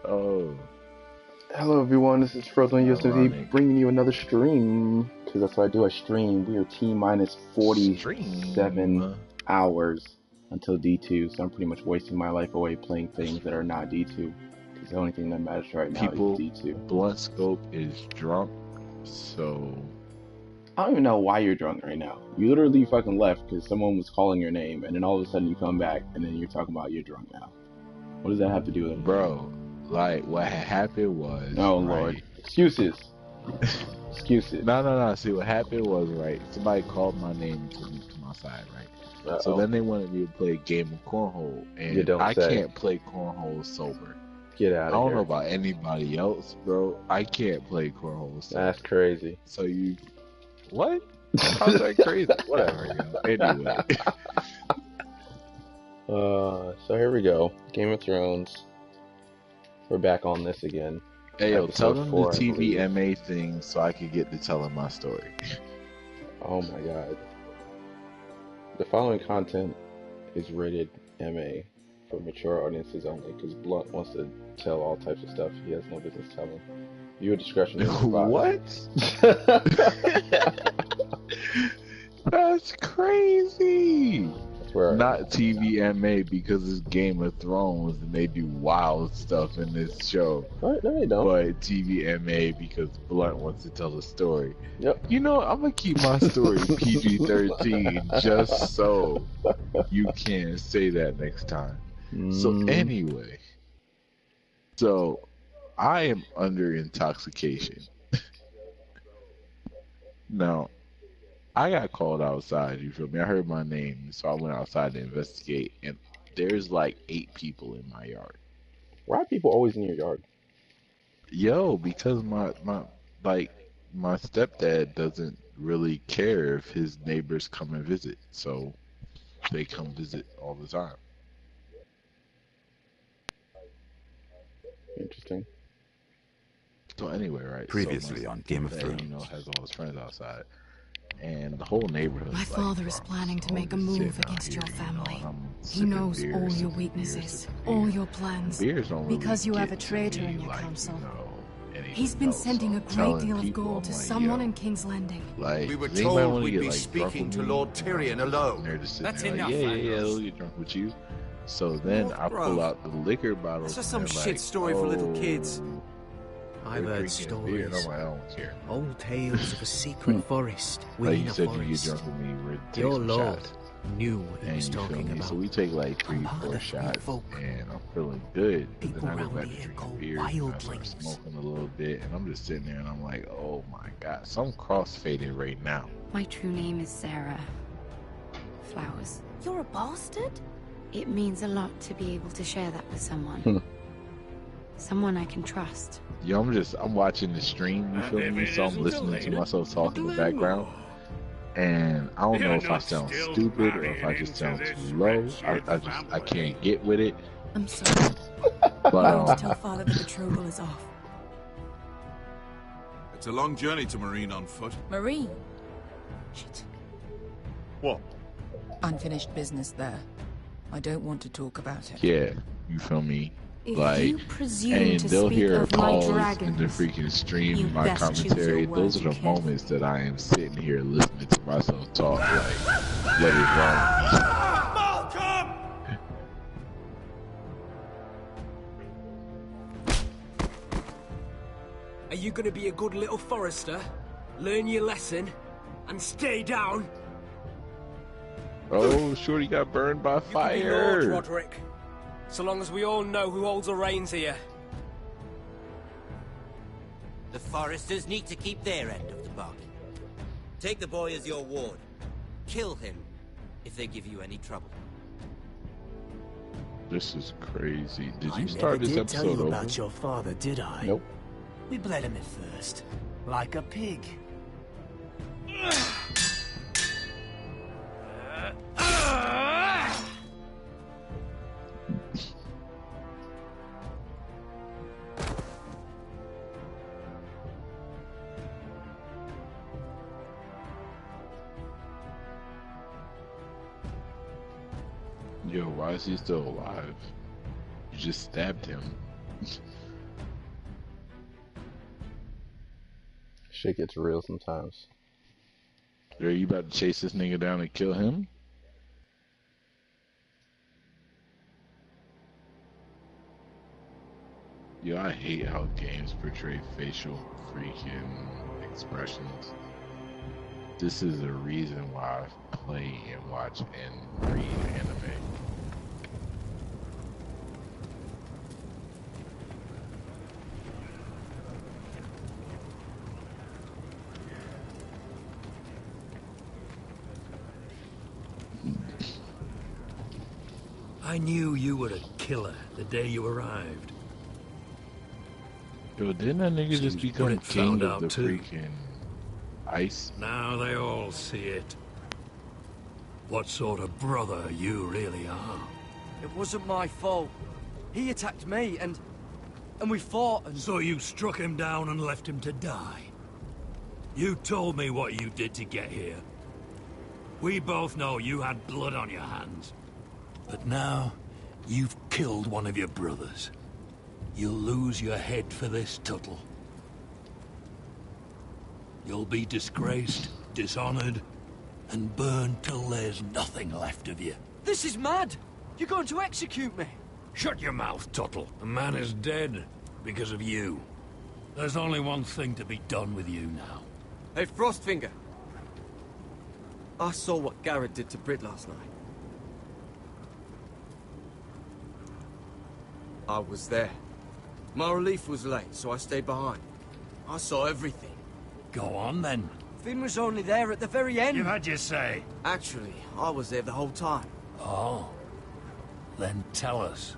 Oh, Hello everyone, this is Frozen USMV ironic. bringing you another stream, because that's what I do, I stream. We are T-minus 47 Stream. hours until D2, so I'm pretty much wasting my life away playing things that are not D2, because the only thing that matters right now People, is D2. Blunt Scope is drunk, so... I don't even know why you're drunk right now. You literally fucking left because someone was calling your name, and then all of a sudden you come back, and then you're talking about you're drunk now. What does that have to do with it? Bro, like, what had happened was... Oh, right? Lord. Excuses. Excuses. No. See, what happened was, right, somebody called my name and told me to come outside, right? Uh-oh. So then they wanted me to play a game of cornhole, You and don't I say. can't play cornhole sober. Get I out of don't here. know about anybody else, bro. I can't play cornhole sober. That's crazy. So you... What? How's that crazy? Whatever, yo. Anyway. So here we go. Game of Thrones. We're back on this again. Hey, yo, tell Episode them 4, the I believe. TVMA thing so I can get to telling my story. Oh my god. The following content is rated MA for mature audiences only, because Blunt wants to tell all types of stuff he has no business telling. Viewer discretion is advised. What? That's crazy. Where Not TVMA because it's Game of Thrones and they do wild stuff in this show. What? No, they don't. But TVMA because Blunt wants to tell a story. Yep. You know, I'm gonna keep my story PG-13 just so you can say that next time. So anyway, so I am under intoxication. Now, I got called outside, you feel me? I heard my name, so I went outside to investigate, and there's like 8 people in my yard. Why are people always in your yard? Yo, because my stepdad doesn't really care if his neighbors come and visit, so they come visit all the time. Interesting. So anyway, right? Previously so on Game of stepdad, Thrones. you know, has all his friends outside. And the whole neighborhood. My father is planning to make a move against your family. He knows all your weaknesses, all your plans, because you have a traitor in your council. He's been sending a great deal of gold to someone in King's Landing. Like, we were told we'd be speaking to Lord Tyrion alone. That's enough, yeah, they'll get drunk with you. So then I pull out the liquor bottles. That's just some shit story for little kids. I've heard stories, I don't care. old tales of a secret forest Like within you a said, you get forest. drunk with me. We're taking Your some lord shots. knew what he And was you feel talking me? about. So we take like 3, I'm part of 4 the shots, folk. and I'm feeling good. But People then I go around back to here drinking call beer, and I start wildlings. smoking a little bit, and I'm just sitting there, and I'm like, oh my god, so I'm crossfaded right now. My true name is Sarah Flowers. You're a bastard? It means a lot to be able to share that with someone. Someone I can trust. Yo, I'm watching the stream, you feel me? So I'm listening to myself talk in the background. And I don't know if I sound stupid or if I just sound too low. I can't get with it. I'm sorry. But Tell father the betrothal is off. It's a long journey to Marine on foot. Marine? Shit. What? Unfinished business there. I don't want to talk about it. yeah, you feel me? If Like, you presume and to they'll speak hear a of my pause in the dragons, freaking stream, you my best choose commentary. your Those words are the carefully. moments that I am sitting here listening to myself talk. Like, let it run. Malcolm! Are you gonna be a good little forester? Learn your lesson and stay down? Oh, Shorty got burned by You can be Lord fire. Roderick. So long as we all know who holds the reins here. The foresters need to keep their end of the bargain. Take the boy as your ward. Kill him if they give you any trouble. This is crazy. Did I you never start this did tell episode you over? about your father, did I? Nope. We bled him at first, like a pig. Yo, why is he still alive? You just stabbed him. Shit gets real sometimes. Are you about to chase this nigga down and kill him? Yo, I hate how games portray facial freaking expressions. This is the reason why I play and watch and read anime. I knew you were a killer the day you arrived. Yo, didn't that nigga just become king of the freaking ice? Now they all see it. What sort of brother you really are. It wasn't my fault. He attacked me, and we fought, and... So you struck him down and left him to die? You told me what you did to get here. We both know you had blood on your hands. But now, you've killed one of your brothers. You'll lose your head for this, Tuttle. You'll be disgraced, dishonored, and burned till there's nothing left of you. This is mad! You're going to execute me! Shut your mouth, Tuttle. The man is dead because of you. There's only one thing to be done with you now. Hey, Frostfinger. I saw what Garrett did to Britt last night. I was there. My relief was late, so I stayed behind. I saw everything. Go on, then. Finn was only there at the very end. You've had your say. Actually, I was there the whole time. Oh. Then tell us.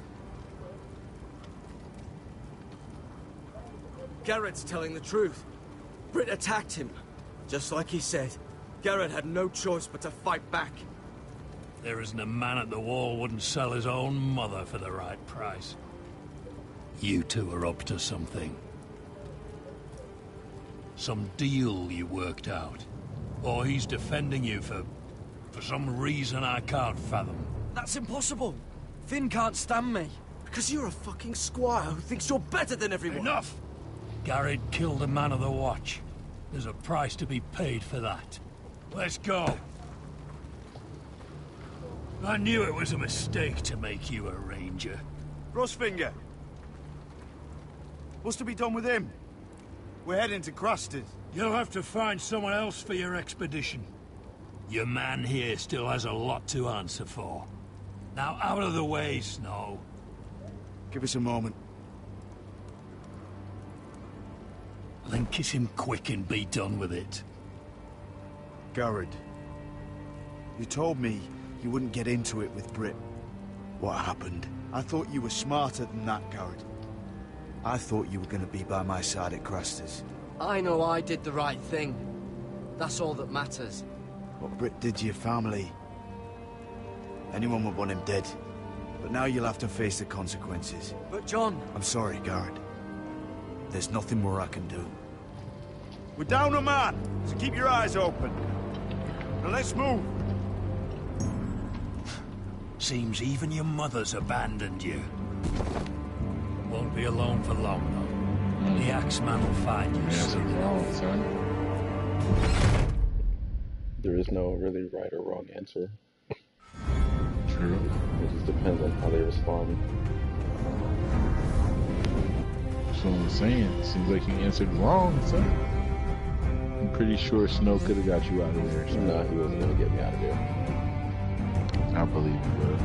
Garrett's telling the truth. Britt attacked him. Just like he said. Garrett had no choice but to fight back. There isn't a man at the wall wouldn't sell his own mother for the right price. You two are up to something. Some deal you worked out. Or he's defending you for some reason I can't fathom. That's impossible. Finn can't stand me. Because you're a fucking squire who thinks you're better than everyone. Enough! Garrett killed a man of the watch. There's a price to be paid for that. Let's go. I knew it was a mistake to make you a ranger. Frostfinger. What's to be done with him? We're heading to Crusted. You'll have to find someone else for your expedition. Your man here still has a lot to answer for. Now out of the way, Snow. Give us a moment. Then kiss him quick and be done with it. Garrett, you told me you wouldn't get into it with Britt. What happened? I thought you were smarter than that, Garrett. I thought you were going to be by my side at Craster's. I know I did the right thing. That's all that matters. What Britt did to your family... anyone would want him dead. But now you'll have to face the consequences. But John... I'm sorry, Garrett. There's nothing more I can do. We're down a man, so keep your eyes open. Now let's move. Seems even your mother's abandoned you. Won't be alone for long, though. The Axeman will find you soon. Wrong, son. There is no really right or wrong answer. True. It just depends on how they respond. That's what I'm saying. Seems like he answered wrong, son. I'm pretty sure Snow could have got you out of there. So. No, he wasn't going to get me out of there. I believe he would.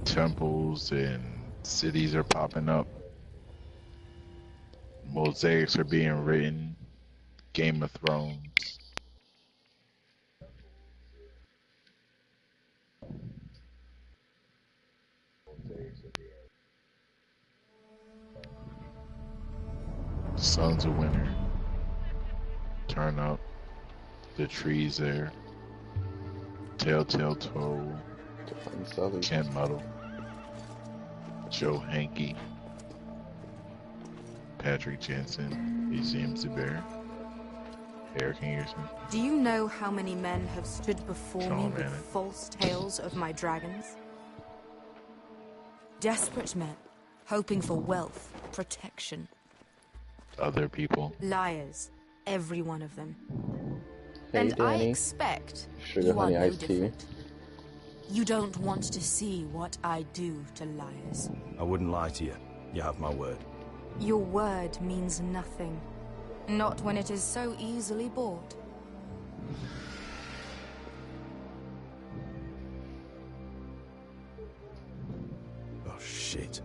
Temples and cities are popping up. Mosaics are being written. Game of Thrones. Sons of Winter. Turn up. The trees there. Telltale Toll. Ken Muddle. Joe Hankey. Patrick Jensen. Azim Zubair. Eric Ingerson. Do you know how many men have stood before me with false tales of my dragons? Desperate men, hoping for wealth, protection. Other people. Liars, every one of them. Hey, and Danny. I expect Sugar, you are honey, no iced tea. different. You don't want to see what I do to liars. I wouldn't lie to you. You have my word. Your word means nothing. Not when it is so easily bought. Oh, shit.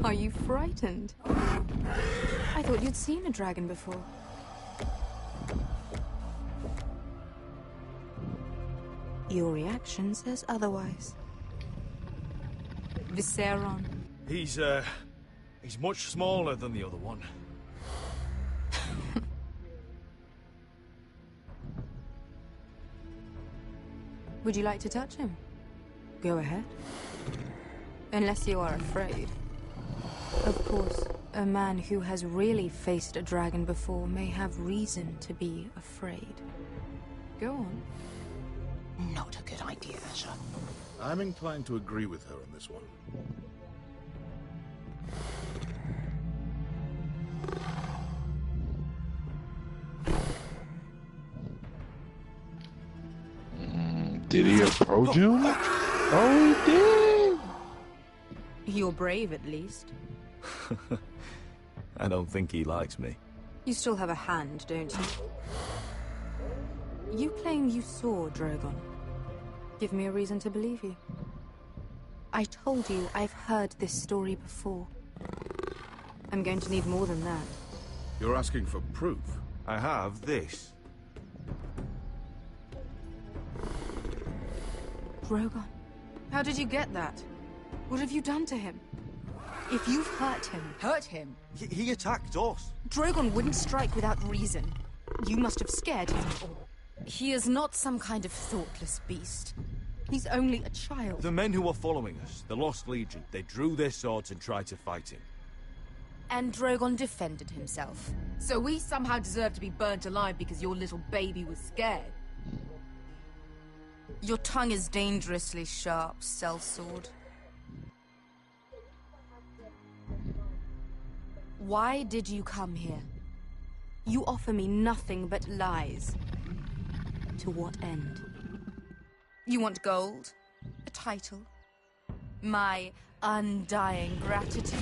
Are you frightened? I thought you'd seen a dragon before. Your reaction says otherwise. Visceron. He's much smaller than the other one. Would you like to touch him? Go ahead. Unless you are afraid. Of course, a man who has really faced a dragon before may have reason to be afraid. Go on. Not a good idea, Asher. I'm inclined to agree with her on this one. Did he approach him? Oh, he did! You're brave, at least. I don't think he likes me. You still have a hand, don't you? You claim you saw Drogon. Give me a reason to believe you. I told you I've heard this story before. I'm going to need more than that. You're asking for proof. I have this. Drogon, how did you get that? What have you done to him? If you've hurt him... Hurt him? He attacked us. Drogon wouldn't strike without reason. You must have scared him. He is not some kind of thoughtless beast. He's only a child. The men who were following us, the Lost Legion, they drew their swords and tried to fight him. And Drogon defended himself. So we somehow deserve to be burnt alive because your little baby was scared? Your tongue is dangerously sharp, sellsword. Why did you come here? You offer me nothing but lies. To what end? You want gold? A title? My undying gratitude?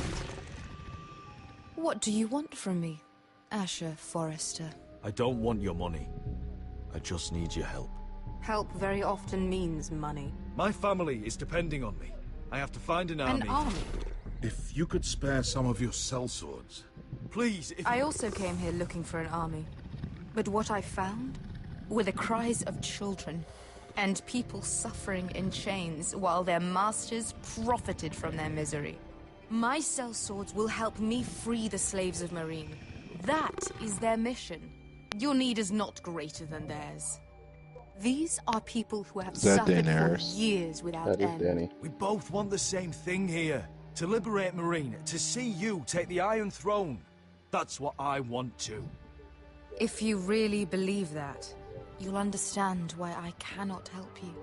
What do you want from me, Asher Forrester? I don't want your money. I just need your help. Help very often means money. My family is depending on me. I have to find an army. An army? If you could spare some of your sellswords. Please, if... I also came here looking for an army. But what I found were the cries of children and people suffering in chains while their masters profited from their misery. My sellswords will help me free the slaves of Marine. That is their mission. Your need is not greater than theirs. These are people who have suffered for years without end. Danny. We both want the same thing here. To liberate Marine, to see you take the Iron Throne. That's what I want too. If you really believe that, you'll understand why I cannot help you.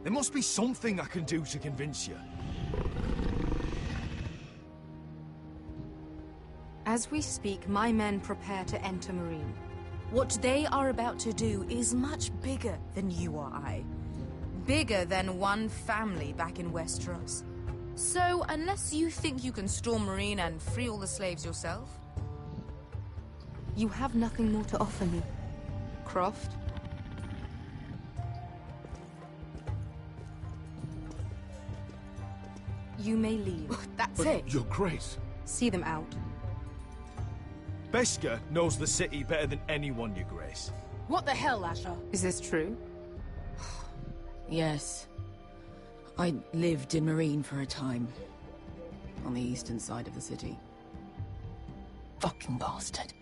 There must be something I can do to convince you. As we speak, my men prepare to enter Marine. What they are about to do is much bigger than you or I. Bigger than one family back in Westeros. So, unless you think you can storm Marine and free all the slaves yourself, you have nothing more to offer me, Croft. you may leave. That's it. Your Grace. See them out. Beskha knows the city better than anyone, Your Grace. What the hell, Asher? Is this true? Yes. I lived in Marine for a time. On the eastern side of the city. Fucking bastard.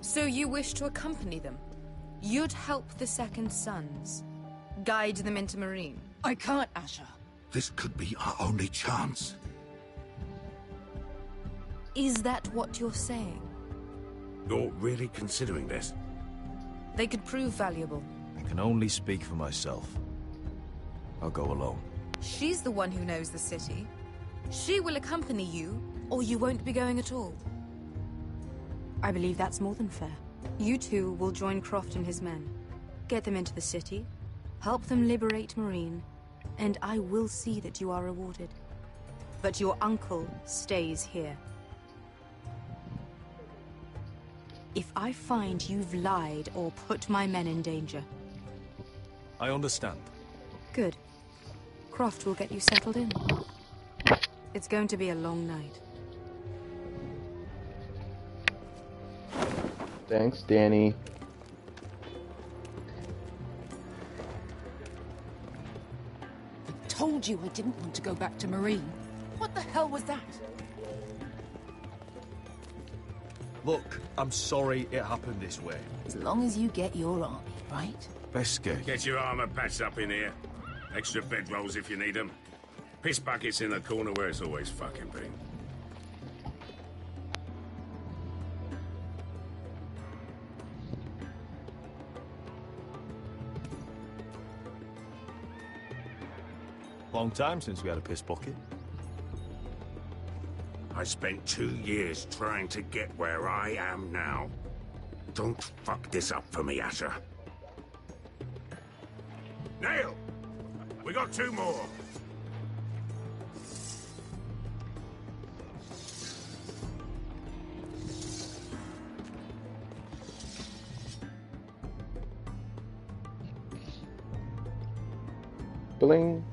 So you wish to accompany them? You'd help the Second Sons? Guide them into Marine? I can't, Asher. This could be our only chance. Is that what you're saying? You're really considering this? They could prove valuable. I can only speak for myself. I'll go alone. She's the one who knows the city. She will accompany you, or you won't be going at all. I believe that's more than fair. You two will join Croft and his men. Get them into the city, help them liberate Marine, and I will see that you are rewarded. But your uncle stays here. If I find you've lied or put my men in danger... I understand. Good. Croft will get you settled in. It's going to be a long night. Thanks, Danny. I told you I didn't want to go back to Marine. What the hell was that? Look, I'm sorry it happened this way. As long as you get your army, right? Beskha. Get your armor patched up in here. Extra bedrolls if you need them. Piss buckets in the corner where it's always fucking been. Long time since we had a piss bucket. I spent 2 years trying to get where I am now. Don't fuck this up for me, Asher. Nail! We got 2 more. Bling.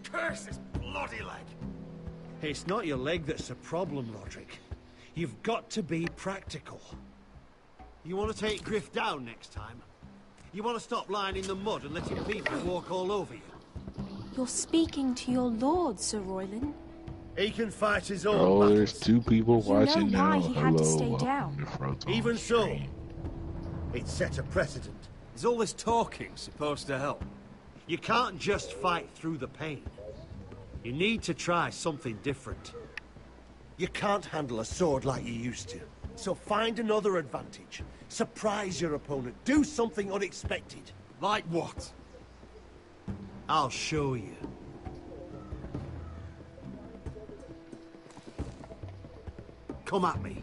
Curse this bloody leg! It's not your leg that's the problem, Roderick. You've got to be practical. You want to take Griff down next time? You want to stop lying in the mud and letting people walk all over you? You're speaking to your lord, Sir Royland. He can fight his own Oh, battles. there's 2 people watching know why now. he had to Hello, stay welcome down. to Front's Even so, stream. it set a precedent. Is all this talking supposed to help? You can't just fight through the pain. You need to try something different. You can't handle a sword like you used to. So find another advantage. Surprise your opponent. Do something unexpected. Like what? I'll show you. Come at me.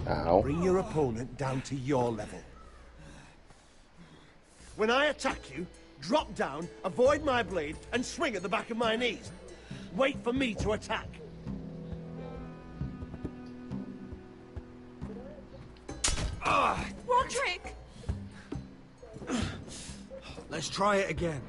Ow. Bring your opponent down to your level. When I attack you, drop down, avoid my blade, and swing at the back of my knees. Wait for me to attack. Roderick! Let's try it again.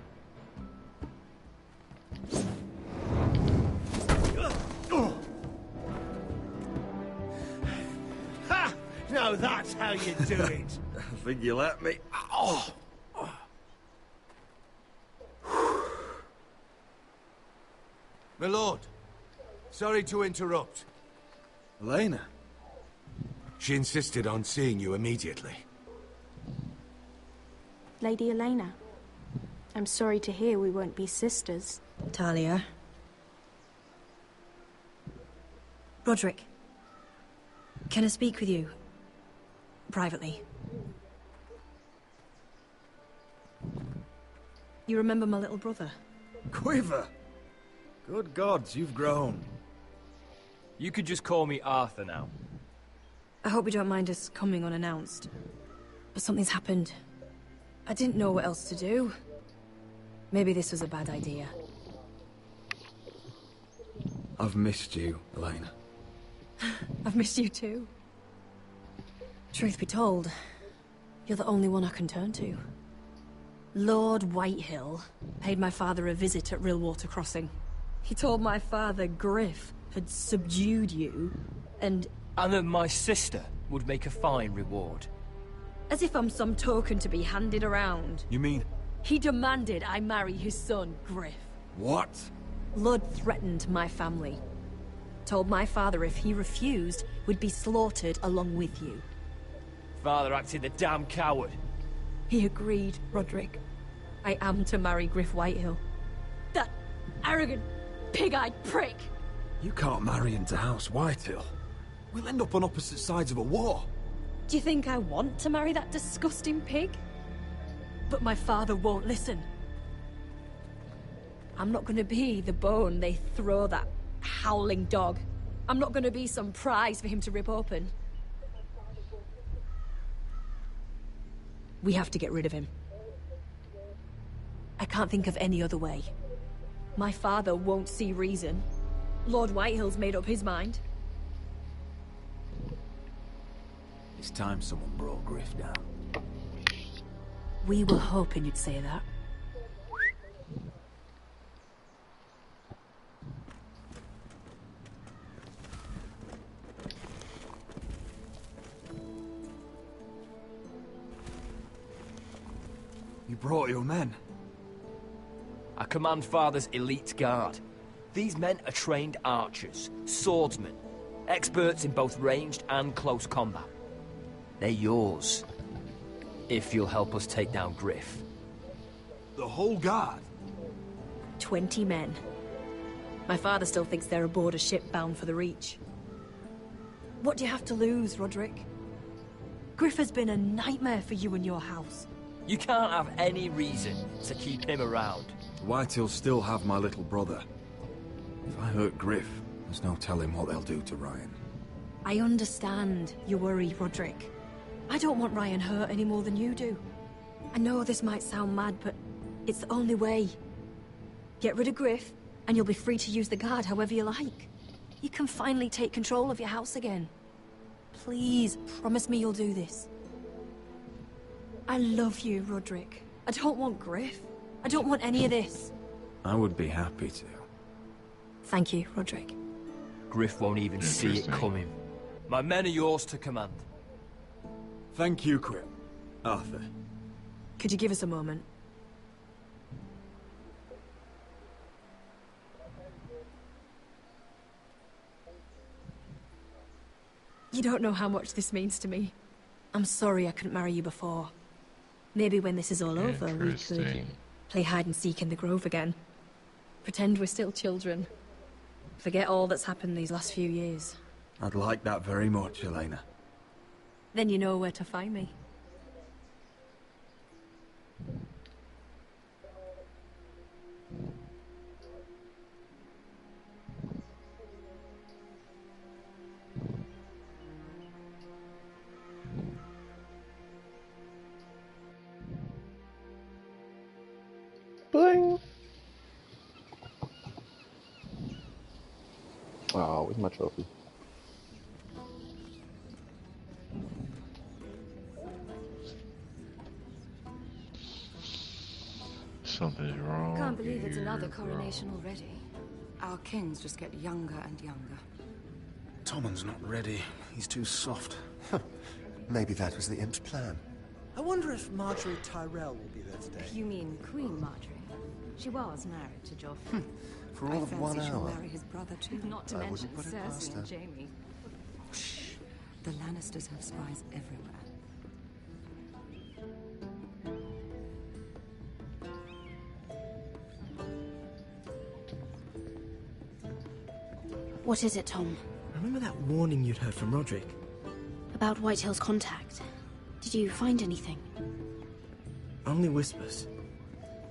Ha! Now that's how you do it. I think you let me. Oh! My lord, sorry to interrupt. Elena? She insisted on seeing you immediately. Lady Elena, I'm sorry to hear we won't be sisters. Talia. Roderick. Can I speak with you? Privately. You remember my little brother? Quiver? Good gods, you've grown. You could just call me Arthur now. I hope you don't mind us coming unannounced. But something's happened. I didn't know what else to do. Maybe this was a bad idea. I've missed you, Elena. I've missed you too. Truth be told, you're the only one I can turn to. Lord Whitehill paid my father a visit at Rillwater Crossing. He told my father Griff had subdued you, and that my sister would make a fine reward. As if I'm some token to be handed around. You mean? He demanded I marry his son, Griff. What? Lord threatened my family. Told my father if he refused, we'd be slaughtered along with you. Father acted the damn coward. He agreed, Roderick. I am to marry Griff Whitehill. That arrogant, pig-eyed prick! You can't marry into House Whitehill. We'll end up on opposite sides of a war. Do you think I want to marry that disgusting pig? But my father won't listen. I'm not gonna be the bone they throw that howling dog. I'm not gonna be some prize for him to rip open. We have to get rid of him. I can't think of any other way. My father won't see reason. Lord Whitehill's made up his mind. It's time someone brought Griff down. We were hoping you'd say that. You brought your men. I command Father's elite guard. These men are trained archers, swordsmen, experts in both ranged and close combat. They're yours, if you'll help us take down Griff. The whole guard? 20 men. My father still thinks they're aboard a ship bound for the Reach. What do you have to lose, Roderick? Griff has been a nightmare for you and your house. You can't have any reason to keep him around. Whitehills still have my little brother. If I hurt Griff, there's no telling what they'll do to Ryan. I understand your worry, Roderick. I don't want Ryan hurt any more than you do. I know this might sound mad, but it's the only way. Get rid of Griff, and you'll be free to use the guard however you like. You can finally take control of your house again. Please, promise me you'll do this. I love you, Roderick. I don't want Griff. I don't want any of this. I would be happy to. Thank you, Roderick. Griff won't even see it coming. My men are yours to command. Thank you, Arthur. Could you give us a moment? You don't know how much this means to me. I'm sorry I couldn't marry you before. Maybe when this is all over, we could play hide and seek in the grove again. Pretend we're still children. Forget all that's happened these last few years. I'd like that very much, Elena. Then you know where to find me. Bling! Oh, where's my trophy? Something's wrong. Can't believe it's another coronation already. Our kings just get younger and younger. Tommen's not ready. He's too soft. Maybe that was the imp's plan. I wonder if Marjorie Tyrell will be there today. You mean Queen Marjorie? She was married to Joffrey. For all of 1 she'll hour. marry his brother too. Not to I mention wouldn't put it past Cersei her. and Jaime. Shh. The Lannisters have spies everywhere. What is it, Tom? Remember that warning you'd heard from Roderick? About Whitehill's contact. Did you find anything? Only whispers.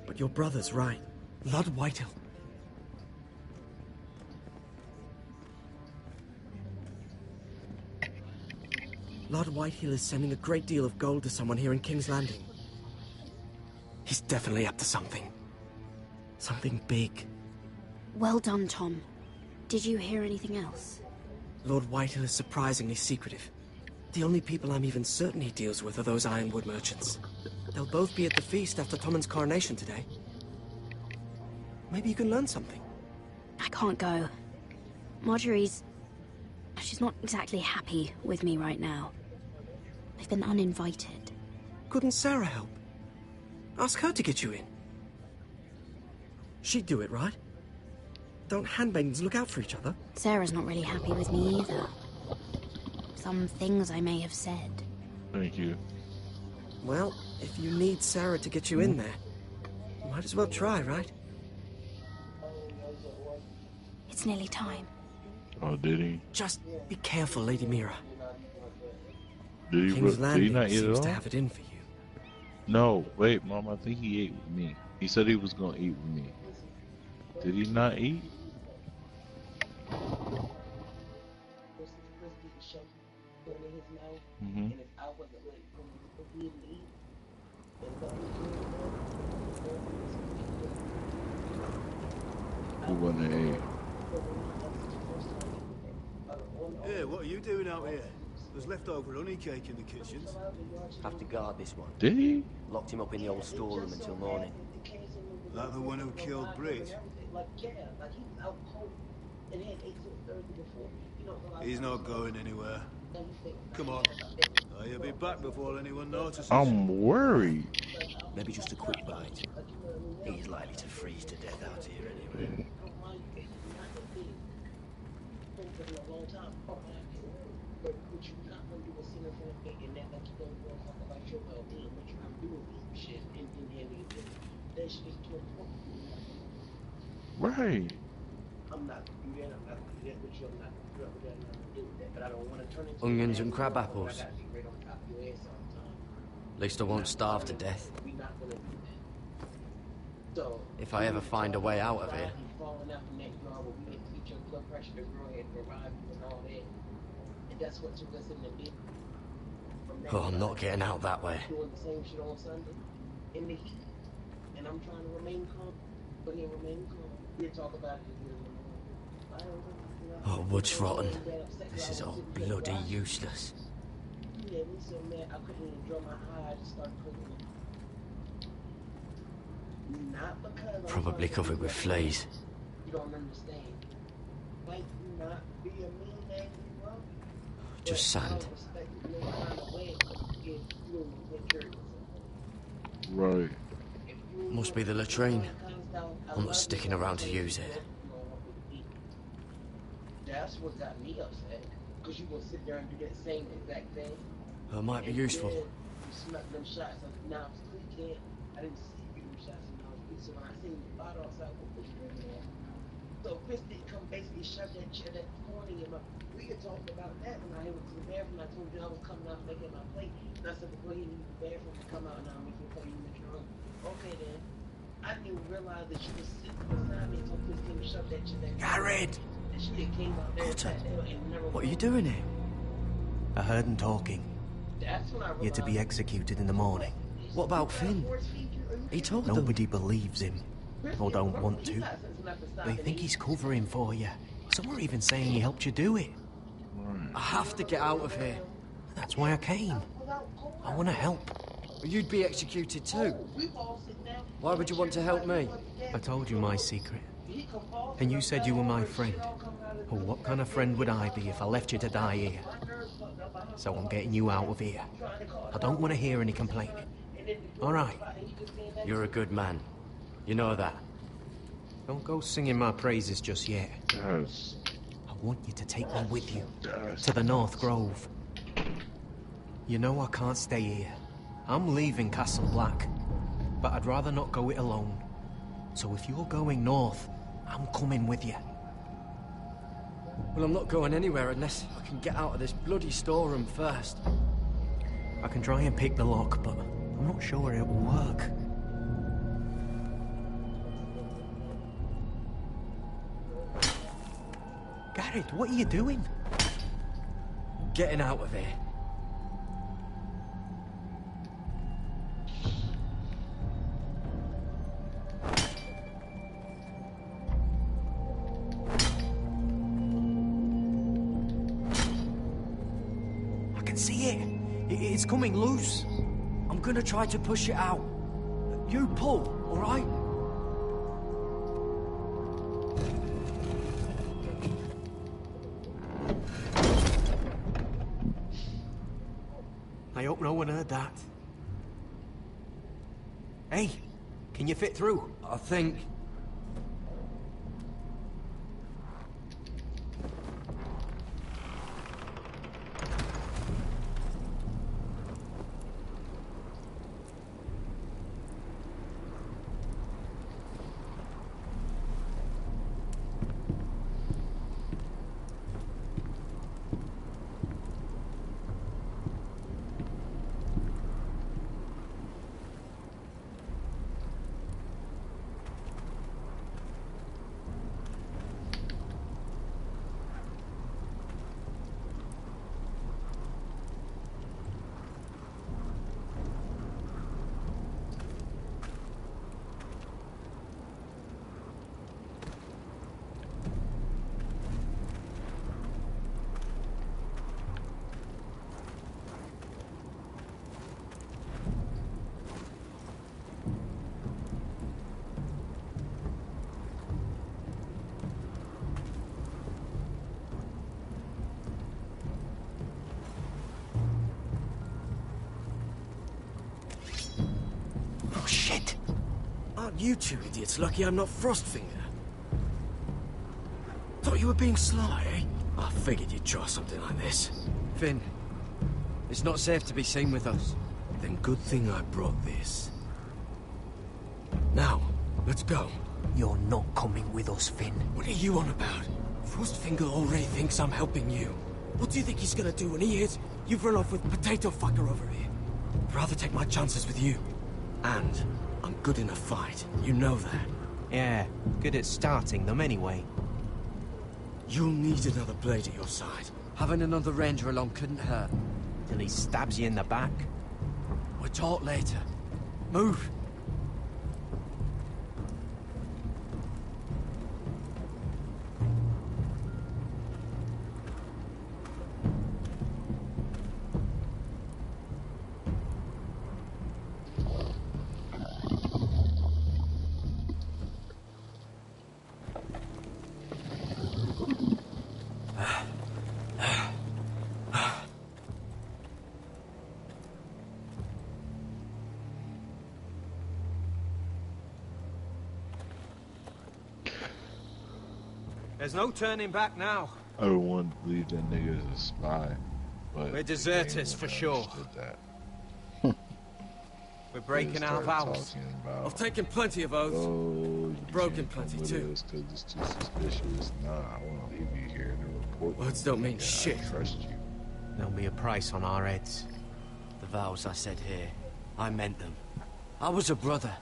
But your brother's right. Lord Whitehill. Lord Whitehill is sending a great deal of gold to someone here in King's Landing. He's definitely up to something. Something big. Well done, Tom. Did you hear anything else? Lord Whitehill is surprisingly secretive. The only people I'm even certain he deals with are those ironwood merchants. They'll both be at the feast after Tommen's coronation today. Maybe you can learn something. I can't go. Marjorie's... she's not exactly happy with me right now. I've been uninvited. Couldn't Sarah help? Ask her to get you in. She'd do it, right? Don't handmaidens look out for each other? Sarah's not really happy with me either. Some things I may have said. Thank you. Well, if you need Sarah to get you in there, you might as well try, right? It's nearly time. Oh, did he? Just be careful, Lady Mira. Did King's he Landing not eat at seems all? to have it in for you. No, wait, Mom, I think he ate with me. He said he was gonna eat with me. Did he not eat? Mm-hmm. Who wouldn't have ate? Hey, what are you doing out here? There's leftover honey cake in the kitchens. Have to guard this one. Did he? Locked him up in the old storeroom until morning. That the one who killed Brit? He's not going anywhere. Come on. He'll be back before anyone notices. I'm worried. Maybe just a quick bite. He's likely to freeze to death out here anyway. Right. Onions and crab apples. At least I won't starve to death. If I ever find a way out of here. Oh, I'm not getting out that way. Oh, wood's rotten. This is all bloody useless. Probably covered with fleas. Just sand. Right. Must be the latrine. I'm not sticking around to use it. That's what got me upset. Because you gonna sit there and do that same exact thing. It might be useful. You snuck them shots. Now we can't. I didn't see you them shots and I was so when I seen the bottle outside, so Chris did come basically shove that chair, that corner in my. We had talked about that when I went to the bathroom. I told you I was coming out making my plate. And I said before he leave the bathroom to come out now, make your plate, you make your own. Okay then. I didn't even realize that she was sitting beside me until Chris came and shoved that chair. Garrett! What are you doing here? I heard him talking. You're to be executed in the morning. What about Finn? He told them. Nobody believes him, or don't want to. They think he's covering for you. Some are even saying he helped you do it. I have to get out of here. That's why I came. I want to help. You'd be executed too. Why would you want to help me? I told you my secret. And you said you were my friend. Well, what kind of friend would I be if I left you to die here? So I'm getting you out of here. I don't want to hear any complaining. All right? You're a good man. You know that. Don't go singing my praises just yet. Yes. I want you to take me with you. To the North Grove. You know I can't stay here. I'm leaving Castle Black. But I'd rather not go it alone. So if you're going north, I'm coming with you. Well, I'm not going anywhere unless I can get out of this bloody storeroom first. I can try and pick the lock, but I'm not sure it will work. Garrett, what are you doing? Getting out of here. It's coming loose. I'm gonna try to push it out. You pull, all right? I hope no one heard that. Hey, can you fit through? I think... Oh, shit! Aren't you two idiots lucky I'm not Frostfinger? Thought you were being sly, eh? I figured you'd try something like this. Finn, it's not safe to be seen with us. Then good thing I brought this. Now, let's go. You're not coming with us, Finn. What are you on about? Frostfinger already thinks I'm helping you. What do you think he's gonna do when he hears you've run off with Potato Fucker over here? I'd rather take my chances with you. And I'm good in a fight. You know that. Yeah, good at starting them anyway. You'll need another blade at your side. Having another ranger along couldn't hurt. Till he stabs you in the back. We'll talk later. Move! There's no turning back now. I don't want to believe that nigga is a spy, but we're deserters for sure. That. We're breaking our vows. I've taken plenty of oaths. Oh, broken plenty too. Because it's too suspicious. Nah, I want to leave you here to report. Words don't mean shit. I trust you. There'll be a price on our heads. The vows I said here, I meant them. I was a brother.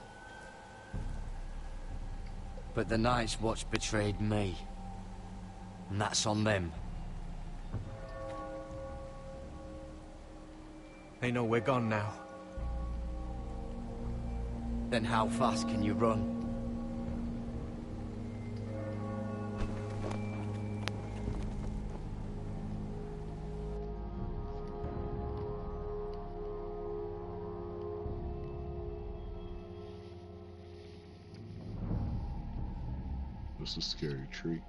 But the Night's Watch betrayed me. And that's on them. They know we're gone now. Then how fast can you run? It's a scary tree.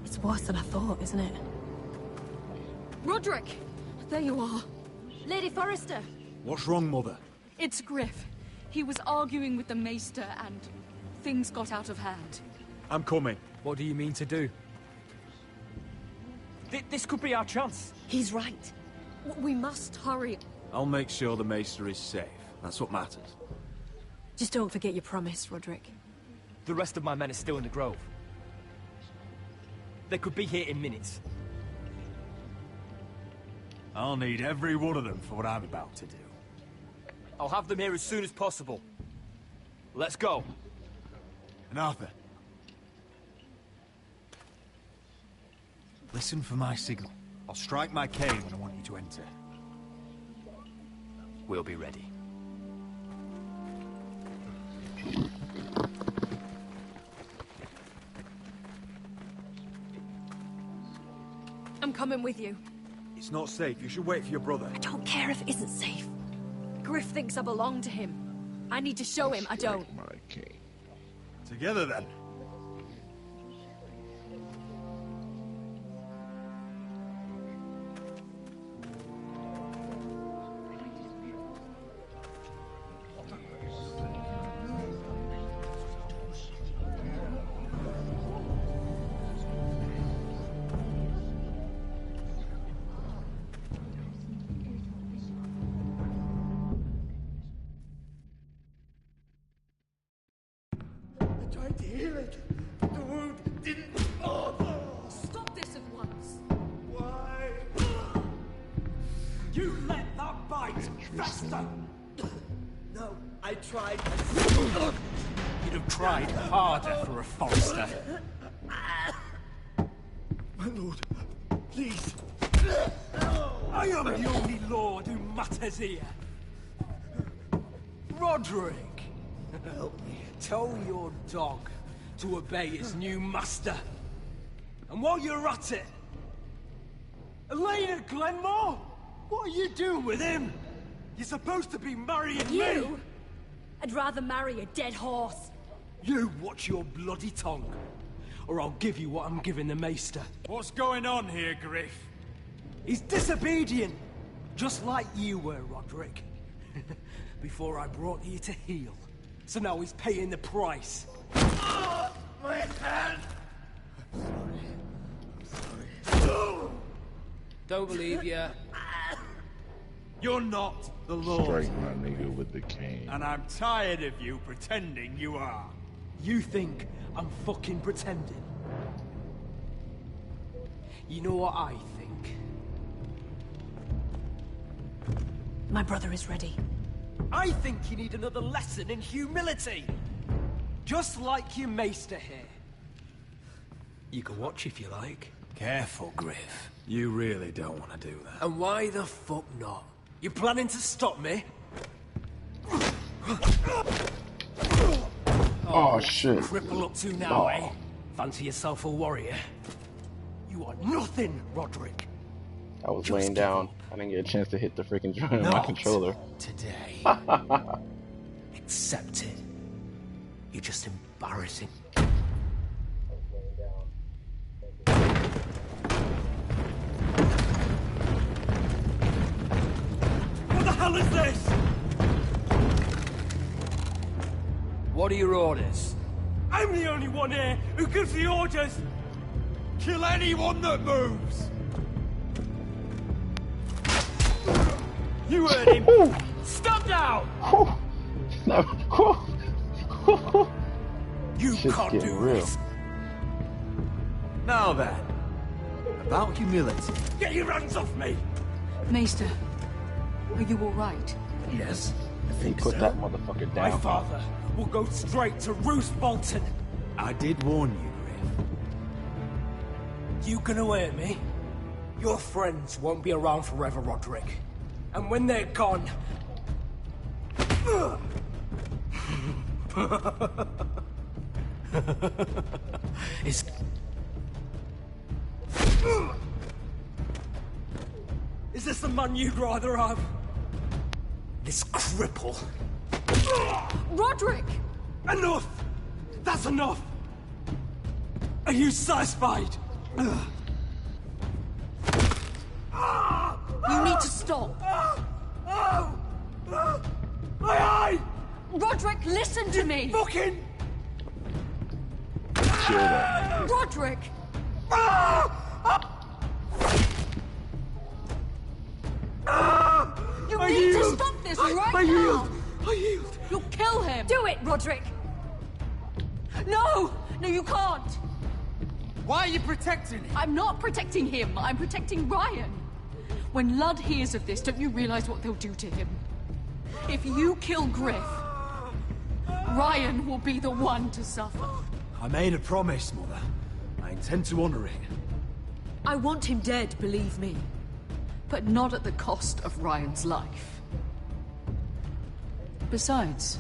It's worse than I thought, isn't it? Roderick! There you are. Lady Forrester! What's wrong, Mother? It's Griff. He was arguing with the Maester and things got out of hand. I'm coming. What do you mean to do? This could be our chance. He's right. We must hurry. I'll make sure the Maester is safe. That's what matters. Just don't forget your promise, Roderick. The rest of my men are still in the grove. They could be here in minutes. I'll need every one of them for what I'm about to do. I'll have them here as soon as possible. Let's go. And Arthur, listen for my signal. I'll strike my cane when I want you to enter. We'll be ready. I'm coming with you. It's not safe. You should wait for your brother. I don't care if it isn't safe. Griff thinks I belong to him. I need to show him I don't. Together, then. You'd have tried harder for a Forester. My lord, please. I am the only lord who matters here. Roderick, help me. tell your dog to obey his new master. And while you're at it, Elena Glenmore, what are you doing with him? You're supposed to be marrying me. I'd rather marry a dead horse. You watch your bloody tongue, or I'll give you what I'm giving the Maester. What's going on here, Griff? He's disobedient, just like you were, Roderick. Before I brought you to heel. So now he's paying the price. Oh, my hand! I'm sorry. Don't believe you. You're not the Lord. Strike my nigga with the cane. And I'm tired of you pretending you are. You think I'm fucking pretending? You know what I think? My brother is ready. I think you need another lesson in humility. Just like your Maester here. You can watch if you like. Careful, Griff. You really don't want to do that. And why the fuck not? You planning to stop me? Oh shit. Cripple up to now, eh? Fancy yourself a warrior? You are nothing, Roderick. I was laying down. I didn't get a chance to hit the freaking joint on my controller. Today. Accept it. You're just embarrassing. What the hell is this? What are your orders? I'm the only one here who gives the orders. Kill anyone that moves! You heard him! Stop now! You can't do this. Now then, about humility. Get your hands off me! Maester, are you all right? Yes, I think Put so. that motherfucker down. My father will go straight to Roose Bolton. I did warn you, Griff. You can hear me? Your friends won't be around forever, Roderick. And when they're gone... Is this the man you'd rather have? This cripple? Roderick! Enough! That's enough! Are you satisfied? You need to stop. My eye! Roderick, listen to me! Fucking... Kill that. Roderick! You need to stop this right now! I yield! You'll kill him! Do it, Roderick! No! No, you can't! Why are you protecting him? I'm not protecting him. I'm protecting Ryan. When Ludd hears of this, don't you realize what they'll do to him? If you kill Griff, Ryan will be the one to suffer. I made a promise, Mother. I intend to honor it. I want him dead, believe me. But not at the cost of Ryan's life. Besides,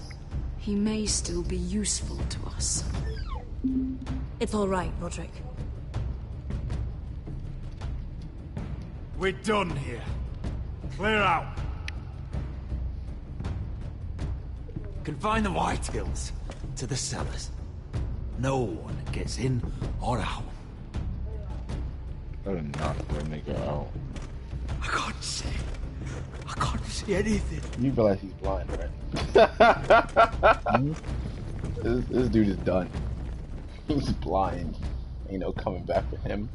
he may still be useful to us. It's all right, Roderick. We're done here. Clear out. Confine the Whitehills to the cellars. No one gets in or out. Better knock that nigga out. I can't see. I can't see anything. You realize he's blind, right? This dude is done. He's blind. Ain't no coming back for him.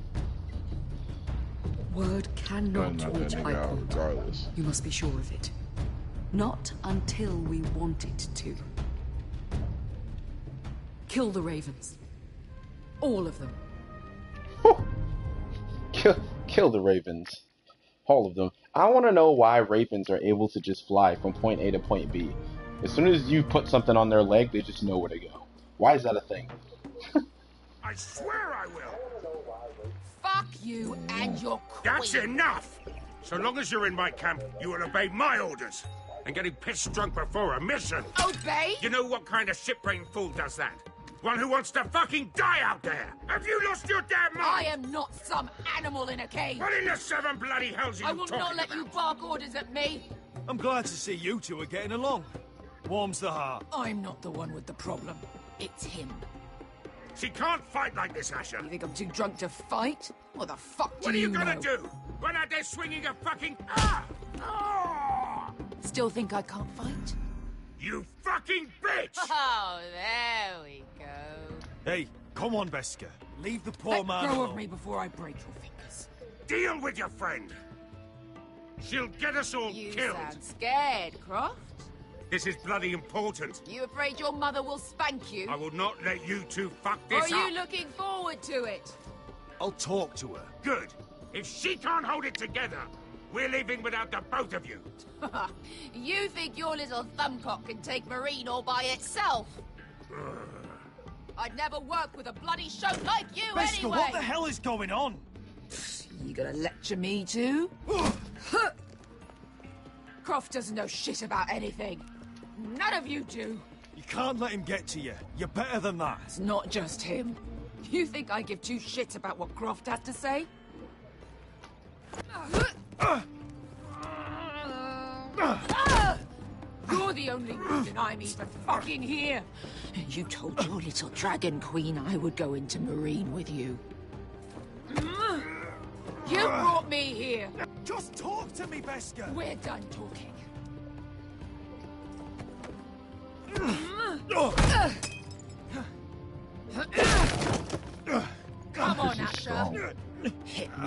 Word cannot reach Highport. Regardless. You must be sure of it. Not until we want it to. Kill the ravens. All of them. Kill the ravens. All of them. I want to know why ravens are able to just fly from point A to point B. As soon as you put something on their leg, they just know where to go. Why is that a thing? I swear I will. Fuck you and your queen. That's enough! So long as you're in my camp, you will obey my orders. And getting pissed drunk before a mission. Obey? You know what kind of shit-brained fool does that? One who wants to fucking die out there! Have you lost your damn mind? I am not some animal in a cage. What in the seven bloody hells are you I will not let you bark orders at me. I'm glad to see you two are getting along. Warms the heart. I'm not the one with the problem. It's him. She can't fight like this, Asher. You think I'm too drunk to fight? What the fuck do What are you gonna know? do? Run out there swinging a fucking... Ah! Oh! Still think I can't fight? You fucking bitch! Oh, there we go. Hey, come on, Beska. Leave the poor Let man go alone. of me before I break your fingers. Deal with your friend. She'll get us all You killed. sound scared, Croft. This is bloody important. You afraid your mother will spank you? I will not let you two fuck Or this are up. you looking forward to it? I'll talk to her. Good. If she can't hold it together, we're leaving without the both of you. You think your little thumbcock can take Marine all by itself? I'd never work with a bloody show like you Beska, anyway! what the hell is going on? You gonna lecture me too? Croft doesn't know shit about anything. None of you do. You can't let him get to you. You're better than that. It's not just him. You think I give two shits about what Croft has to say? You're the only reason I'm even fucking here. You told your little dragon queen I would go into Marine with you. You brought me here. Just talk to me, Beska. We're done talking. Come on, Asher. Hit me.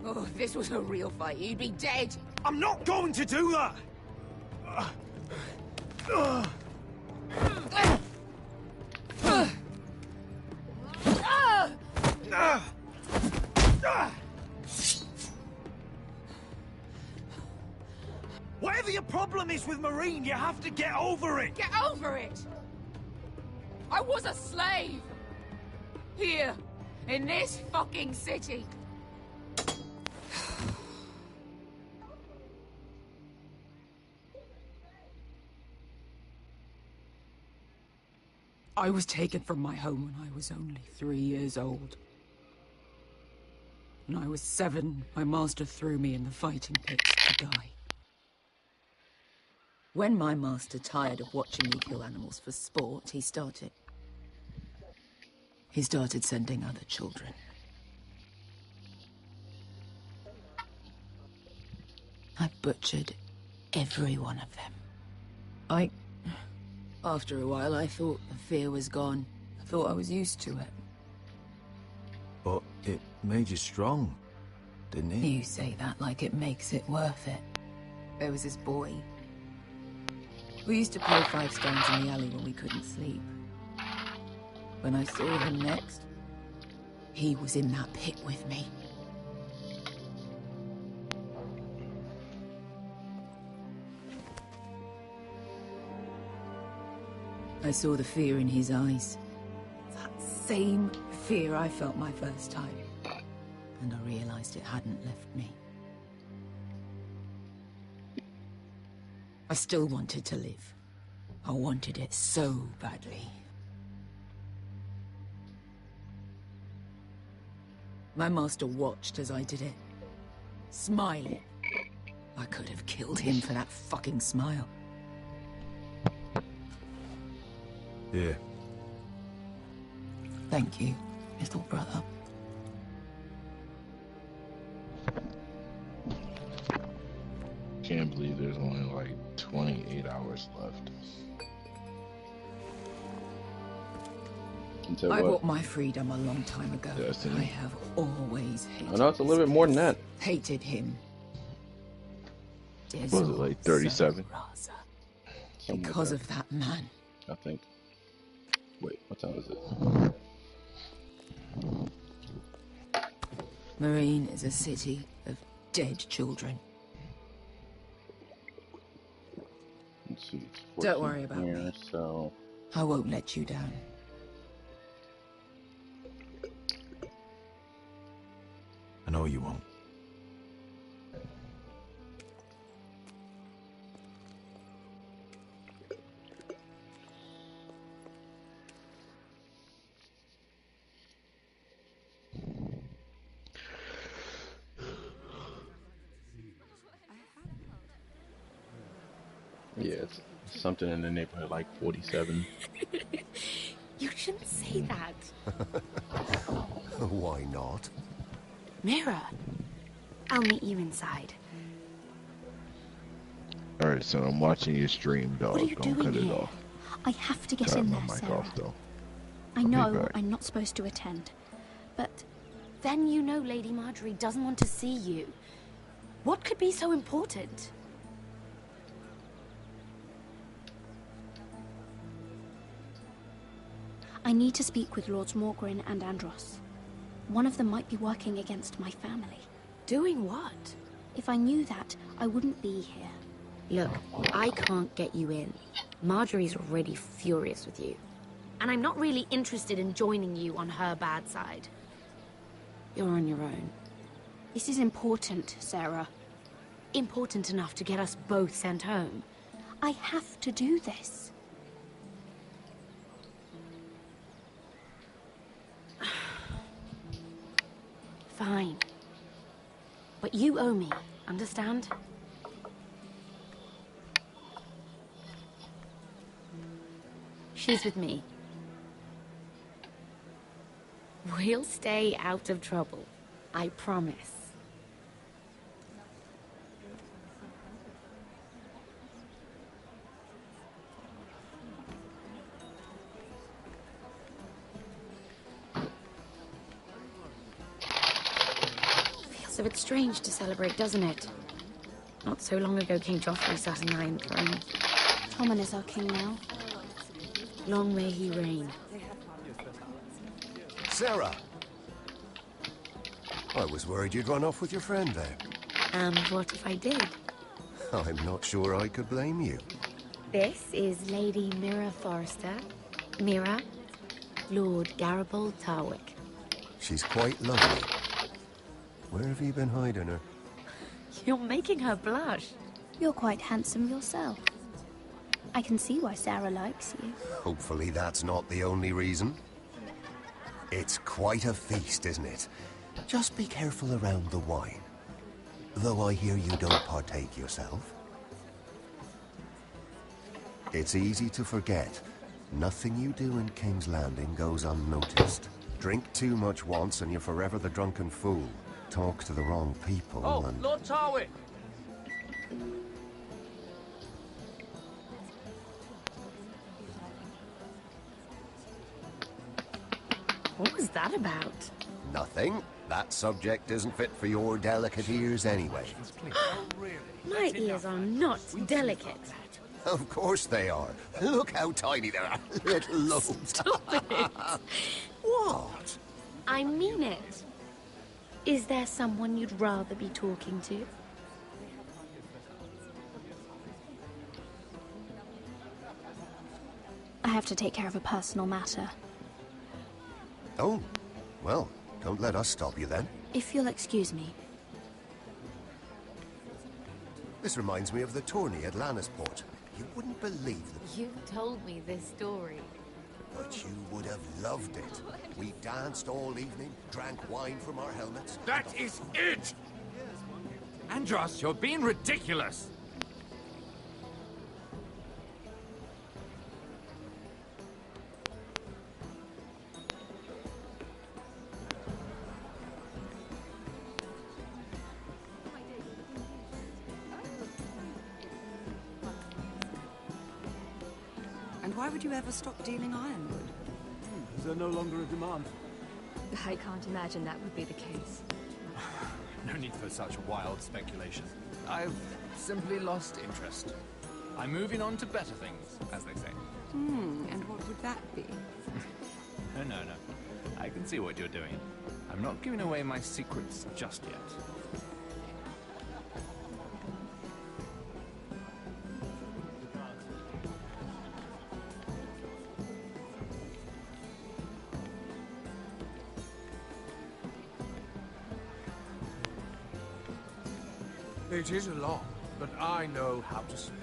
Oh, if this was a real fight, you'd be dead. I'm not going to do that. Whatever your problem is with Marine, you have to get over it. Get over it. I was a slave. Here, in this fucking city. I was taken from my home when I was only 3 years old. When I was 7, my master threw me in the fighting pits to die. When my master tired of watching me kill animals for sport, he started sending other children. I butchered every one of them. After a while, I thought the fear was gone. I thought I was used to it. But it made you strong, didn't it? You say that like it makes it worth it. There was this boy. We used to play 5 stones in the alley when we couldn't sleep. When I saw him next, he was in that pit with me. I saw the fear in his eyes. That same fear I felt my first time. And I realized it hadn't left me. I still wanted to live. I wanted it so badly. My master watched as I did it, smiling. I could have killed him for that fucking smile. Here. Thank you, little brother. Can't believe there's only like 28 hours left. Until I what? bought my freedom a long time ago. I have always hated I know it's a little bit more than that. Hated him. Was it like 37? Because of that man. I think. Wait, what time is it? Marine is a city of dead children. Let's see, it's Don't 14 worry about here, me. So I won't let you down. I know you won't. yeah, it's something in the neighborhood like 47. You shouldn't say that. Why not? Mira, I'll meet you inside. Alright, so I'm watching your stream, dog. What are you Don't doing cut it here? off. I have to get Turn in my there, mic Sarah. off, though. I I'll be know back. I'm not supposed to attend, but Then you know Lady Marjorie doesn't want to see you. What could be so important? I need to speak with Lords Morgrin and Andros. One of them might be working against my family. Doing what? If I knew that, I wouldn't be here. Look, I can't get you in. Marjorie's already furious with you. And I'm not really interested in joining you on her bad side. You're on your own. This is important, Sarah. Important enough to get us both sent home. I have to do this. Fine. But you owe me, understand? She's with me. We'll stay out of trouble. I promise. Feels a bit strange to celebrate, doesn't it? Not so long ago, King Joffrey sat on the Iron Throne. Tommen is our king now. Long may he reign. Sarah! I was worried you'd run off with your friend there. And what if I did? I'm not sure I could blame you. This is Lady Mira Forrester. Mira, Lord Garibald Tarwick. She's quite lovely. Where have you been hiding her? You're making her blush. You're quite handsome yourself. I can see why Sarah likes you. Hopefully that's not the only reason. It's quite a feast, isn't it? Just be careful around the wine. Though I hear you don't partake yourself. It's easy to forget. Nothing you do in King's Landing goes unnoticed. Drink too much once and you're forever the drunken fool. Talk to the wrong people and... Lord Tarwick! What was that about? Nothing. That subject isn't fit for your delicate ears anyway. My ears are not delicate. Of course they are. Look how tiny they are. Little lobes. Stop it. What? I mean it. Is there someone you'd rather be talking to? I have to take care of a personal matter. Oh, well, don't let us stop you then. If you'll excuse me. This reminds me of the tourney at Lannisport. You wouldn't believe the... You've told me this story. But you would have loved it. We danced all evening, drank wine from our helmets. That is it! Andros, you're being ridiculous! And why would you ever stop dealing ironwood? Is there no longer a demand? I can't imagine that would be the case. No need for such wild speculation. I've simply lost interest. I'm moving on to better things, as they say. And what would that be? No. I can see what you're doing. I'm not giving away my secrets just yet. It is a lot, but I know how to spend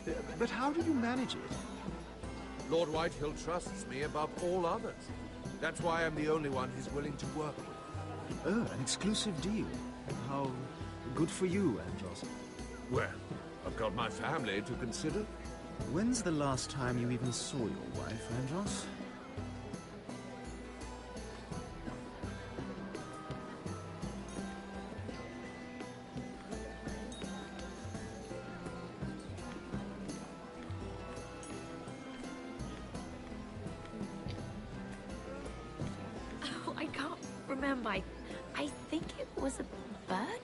it. But how do you manage it? Lord Whitehill trusts me above all others. That's why I'm the only one he's willing to work with. Oh, an exclusive deal. How good for you, Andros. Well, I've got my family to consider. When's the last time you even saw your wife, Andros? I can't remember. I think it was a bird?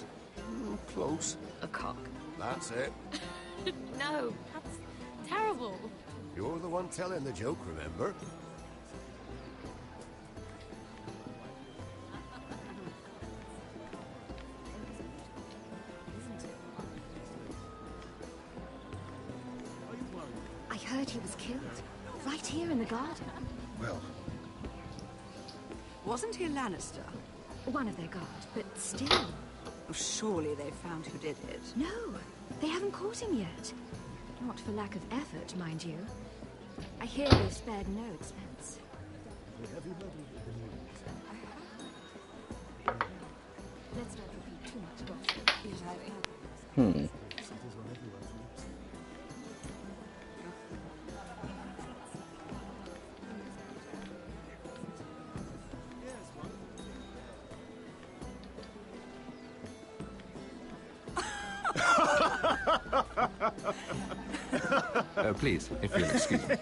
Close. A cock. That's it. No, that's terrible. You're the one telling the joke, remember? I heard he was killed. Right here in the garden. Well... Wasn't he a Lannister? One of their guard, but still. Oh, surely they found who did it. No, they haven't caught him yet. Not for lack of effort, mind you. I hear they spared no expense. Let's not repeat too much gossip. Yes, I've heard. Please, if you'll excuse me.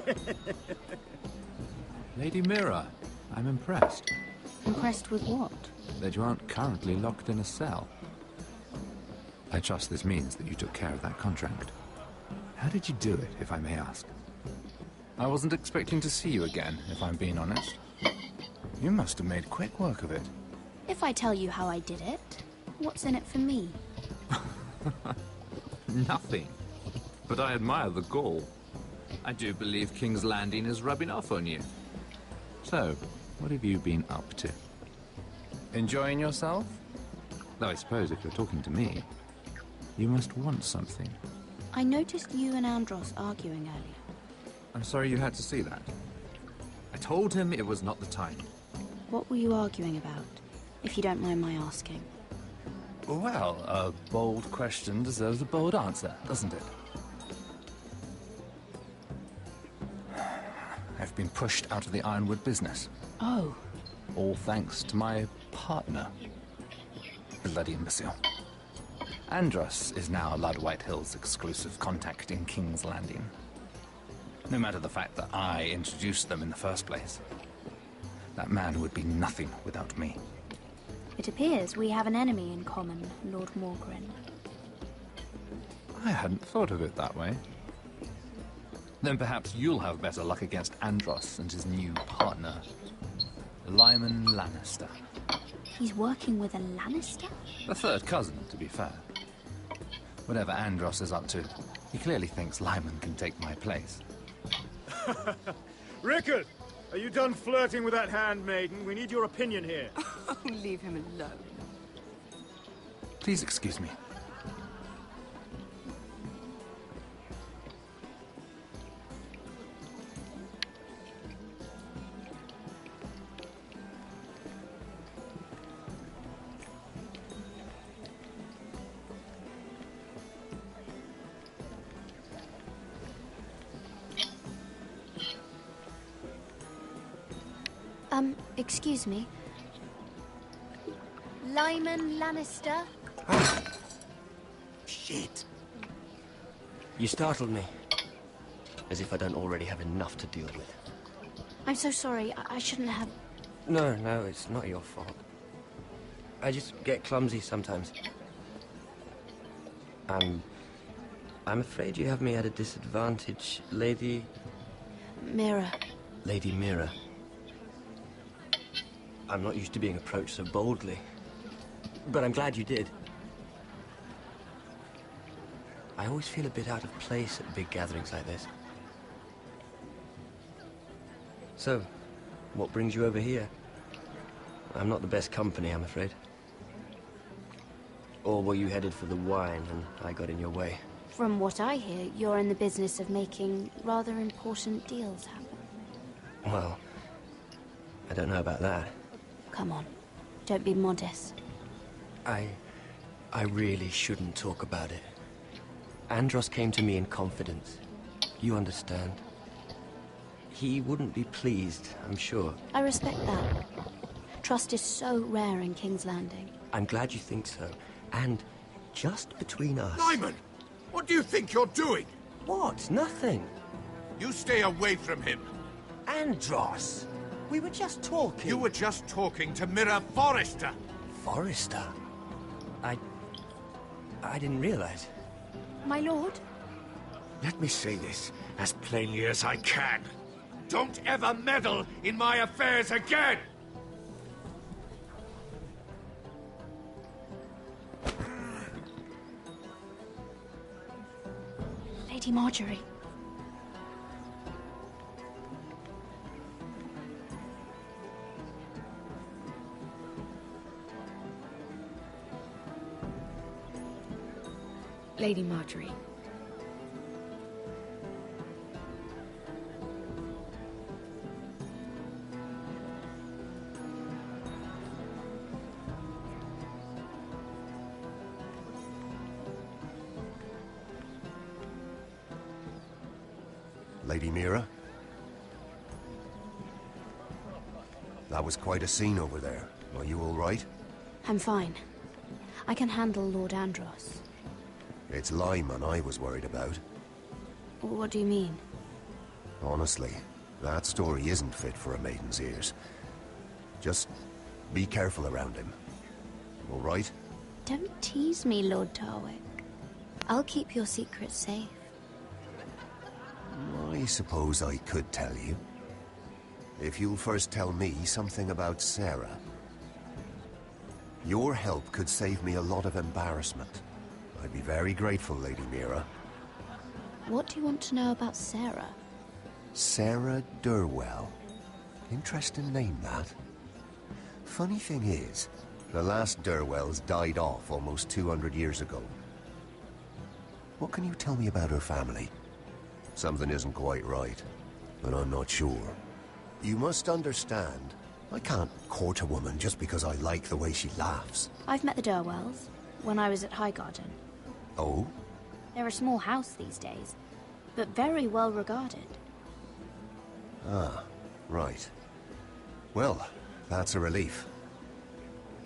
Lady Mira, I'm impressed Impressed with what? that you aren't currently locked in a cell. I trust this means that you took care of that contract. How did you do it, if I may ask? I wasn't expecting to see you again, if I'm being honest. You must have made quick work of it. If I tell you how I did it, what's in it for me? Nothing. But I admire the gall. I do believe King's Landing is rubbing off on you. So, what have you been up to? Enjoying yourself? Though I suppose if you're talking to me, you must want something. I noticed you and Andros arguing earlier. I'm sorry you had to see that. I told him it was not the time. What were you arguing about, if you don't mind my asking? Well, a bold question deserves a bold answer, doesn't it? I've been pushed out of the ironwood business. Oh. All thanks to my partner. Bloody imbecile. Andros is now Lord Whitehill's exclusive contact in King's Landing. No matter the fact that I introduced them in the first place. That man would be nothing without me. It appears we have an enemy in common, Lord Morgren. I hadn't thought of it that way. Then perhaps you'll have better luck against Andros and his new partner, Lyman Lannister. He's working with a Lannister? A third cousin, to be fair. Whatever Andros is up to, he clearly thinks Lyman can take my place. Rickard, are you done flirting with that handmaiden? We need your opinion here. Leave him alone. Please excuse me. Excuse me. Lyman Lannister? Shit. You startled me. As if I don't already have enough to deal with. I'm so sorry. I shouldn't have... No, it's not your fault. I just get clumsy sometimes. I'm afraid you have me at a disadvantage, Lady... Mira. Lady Mira. I'm not used to being approached so boldly. But I'm glad you did. I always feel a bit out of place at big gatherings like this. So, what brings you over here? I'm not the best company, I'm afraid. Or were you headed for the wine and I got in your way? From what I hear, you're in the business of making rather important deals happen. Well, I don't know about that. Come on, don't be modest. I really shouldn't talk about it. Andros came to me in confidence. You understand? He wouldn't be pleased, I'm sure. I respect that. Trust is so rare in King's Landing. I'm glad you think so. And just between us... Lyman! What do you think you're doing? What? Nothing. You stay away from him. Andros! We were just talking. You were just talking to Mira Forrester. Forrester? I didn't realize. My lord? Let me say this as plainly as I can. Don't ever meddle in my affairs again! Lady Marjorie. Lady Marjorie. Lady Mira? That was quite a scene over there. Are you all right? I'm fine. I can handle Lord Andros. It's Lyman I was worried about. What do you mean? Honestly, that story isn't fit for a maiden's ears. Just be careful around him. All right? Don't tease me, Lord Tarwick. I'll keep your secret safe. I suppose I could tell you. If you'll first tell me something about Sarah. Your help could save me a lot of embarrassment. I'd be very grateful, Lady Mira. What do you want to know about Sarah? Sarah Durwell. Interesting name, that. Funny thing is, the last Durwells died off almost 200 years ago. What can you tell me about her family? Something isn't quite right, but I'm not sure. You must understand, I can't court a woman just because I like the way she laughs. I've met the Durwells when I was at Highgarden. Oh? They're a small house these days, but very well regarded. Ah, right. Well, that's a relief.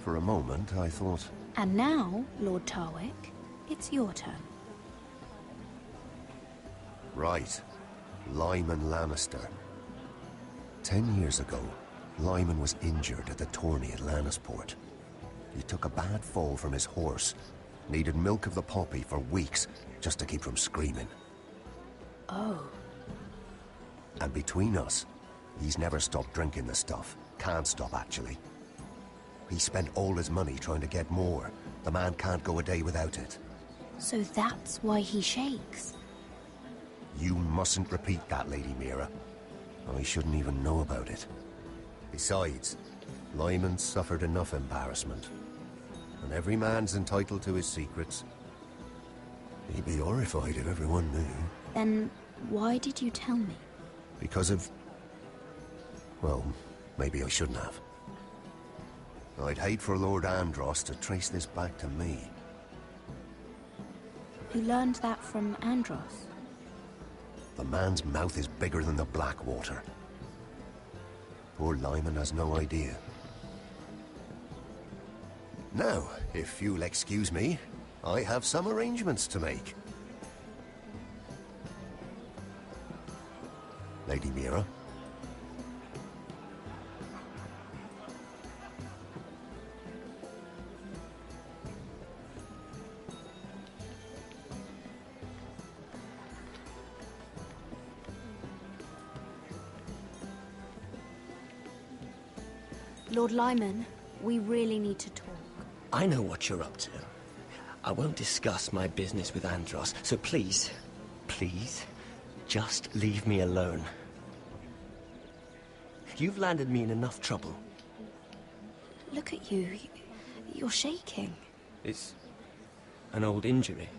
For a moment, I thought... And now, Lord Tarwick, it's your turn. Right. Lyman Lannister. 10 years ago, Lyman was injured at the tourney at Lannisport. He took a bad fall from his horse, needed milk of the poppy for weeks just to keep from screaming. Oh. And between us, he's never stopped drinking the stuff. Can't stop, actually. He spent all his money trying to get more. The man can't go a day without it. So that's why he shakes. You mustn't repeat that, Lady Mira. I shouldn't even know about it. Besides, Lyman suffered enough embarrassment. And every man's entitled to his secrets. He'd be horrified if everyone knew. Then why did you tell me? Because of... well, maybe I shouldn't have. I'd hate for Lord Andros to trace this back to me. You learned that from Andros? The man's mouth is bigger than the Blackwater. Poor Lyman has no idea. Now, if you'll excuse me, I have some arrangements to make. Lady Mira? Lord Lyman, we really need to talk. I know what you're up to. I won't discuss my business with Andros, so please, please, just leave me alone. You've landed me in enough trouble. Look at you. You're shaking. It's an old injury.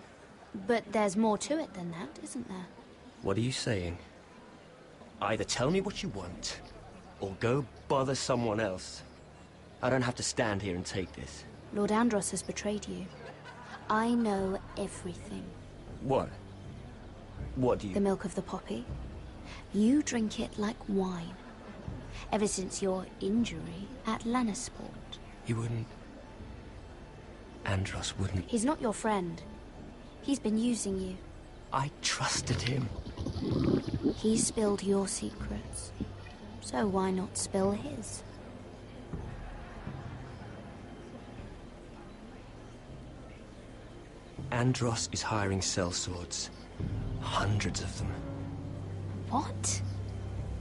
But there's more to it than that, isn't there? What are you saying? Either tell me what you want, or go bother someone else. I don't have to stand here and take this. Lord Andros has betrayed you. I know everything. What? What do you... The milk of the poppy. You drink it like wine. Ever since your injury at Lannisport. He wouldn't... Andros wouldn't... He's not your friend. He's been using you. I trusted him. He spilled your secrets. So why not spill his? Andros is hiring sellswords. Hundreds of them. What?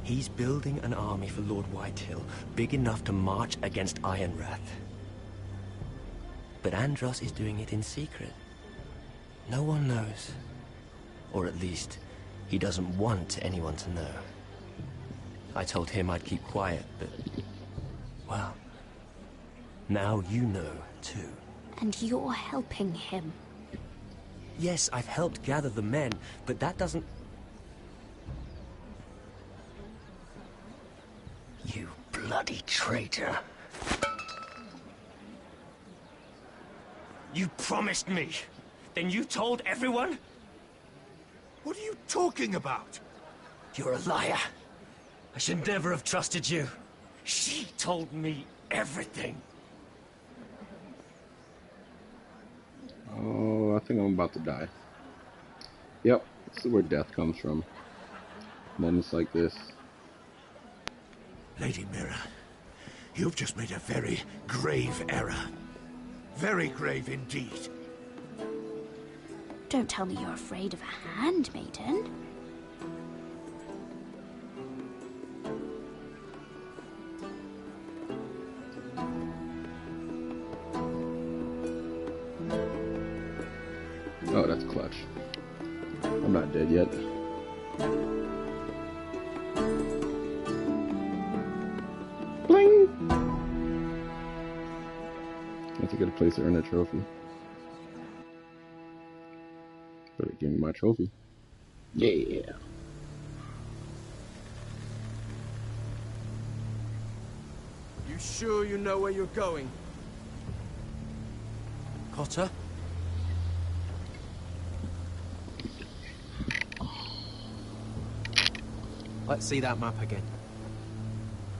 He's building an army for Lord Whitehill, big enough to march against Ironrath. But Andros is doing it in secret. No one knows. Or at least, he doesn't want anyone to know. I told him I'd keep quiet, but... well... now you know, too. And you're helping him. Yes, I've helped gather the men, but that doesn't... You bloody traitor. You promised me. Then you told everyone? What are you talking about? You're a liar. I should never have trusted you. She told me everything. Oh, I think I'm about to die. Yep, this is where death comes from. Moments like this. Lady Mira, you've just made a very grave error. Very grave indeed. Don't tell me you're afraid of a handmaiden. Oh, that's clutch. I'm not dead yet. Bling! That's a good place to earn a trophy. Better give me my trophy. Yeah. You sure you know where you're going? Cotter? Let's see that map again.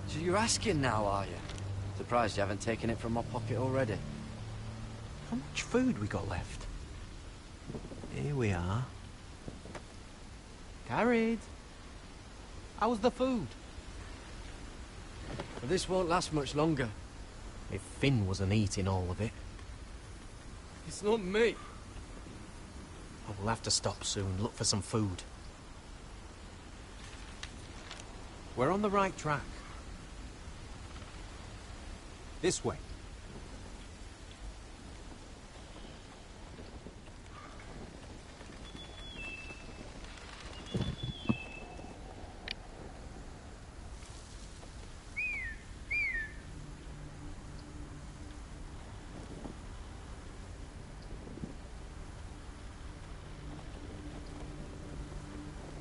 So you're asking now, are you? Surprised you haven't taken it from my pocket already. How much food we got left? Here we are. Carried. How was the food? But this won't last much longer. If Finn wasn't eating all of it. It's not me. Oh, we'll have to stop soon, look for some food. We're on the right track. This way.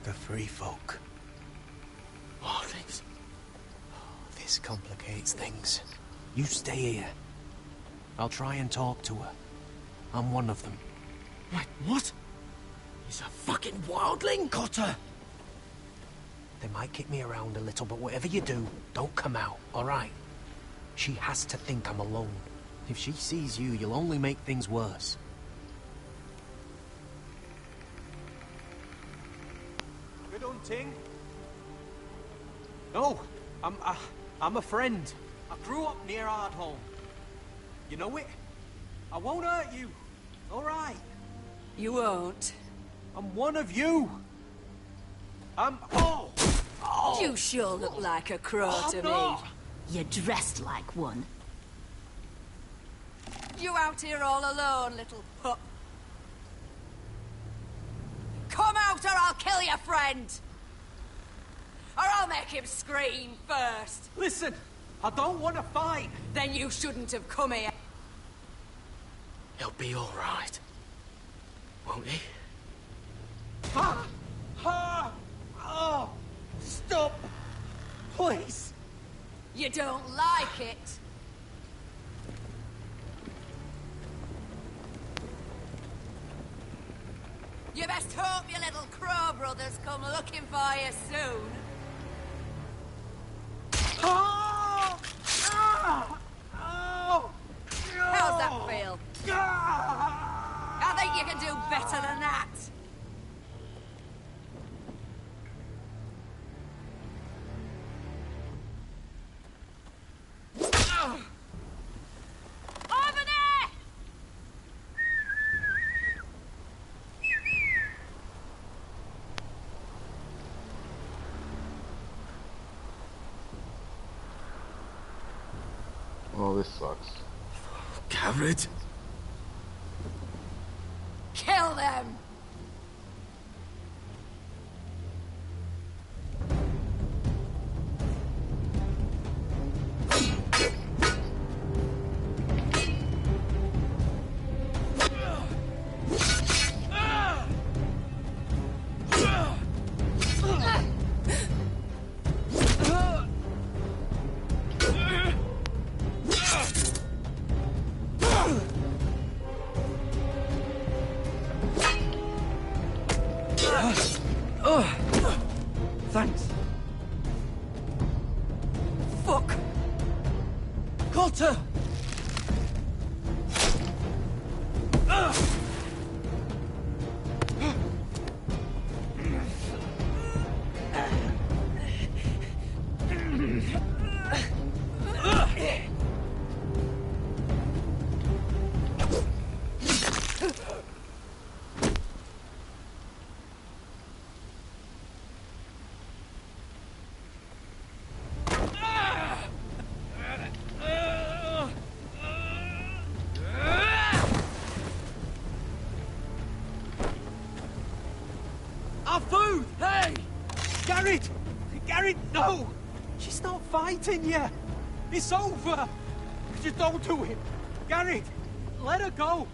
the free folk. Wildlings. This complicates things. You stay here. I'll try and talk to her. I'm one of them. Wait, what? He's a fucking wildling? Cotter! They might kick me around a little, but whatever you do, don't come out, alright? She has to think I'm alone. If she sees you, you'll only make things worse. Good hunting? No, I'm a friend. I grew up near Ardholm. You know it? I won't hurt you. All right. You won't. I'm one of you. Oh! You sure look like a crow to me. You're dressed like one. You out here all alone, little pup? Come out or I'll kill your friend! Or I'll make him scream first. Listen, I don't want to fight. Then you shouldn't have come here. He'll be all right. Won't he? Ha! Ha! Oh! Stop! Please! You don't like it. You best hope your little crow brothers come looking for you soon. Oh! Ah! Oh! How's that feel? I think you can do better than that. Over there! Oh, this sucks. Garrett? Kill them! Thanks. Fuck! Cotter! Our food! Hey! Garrett! Garrett, no! She's not fighting yet! It's over! Just don't do it! Garrett! Let her go!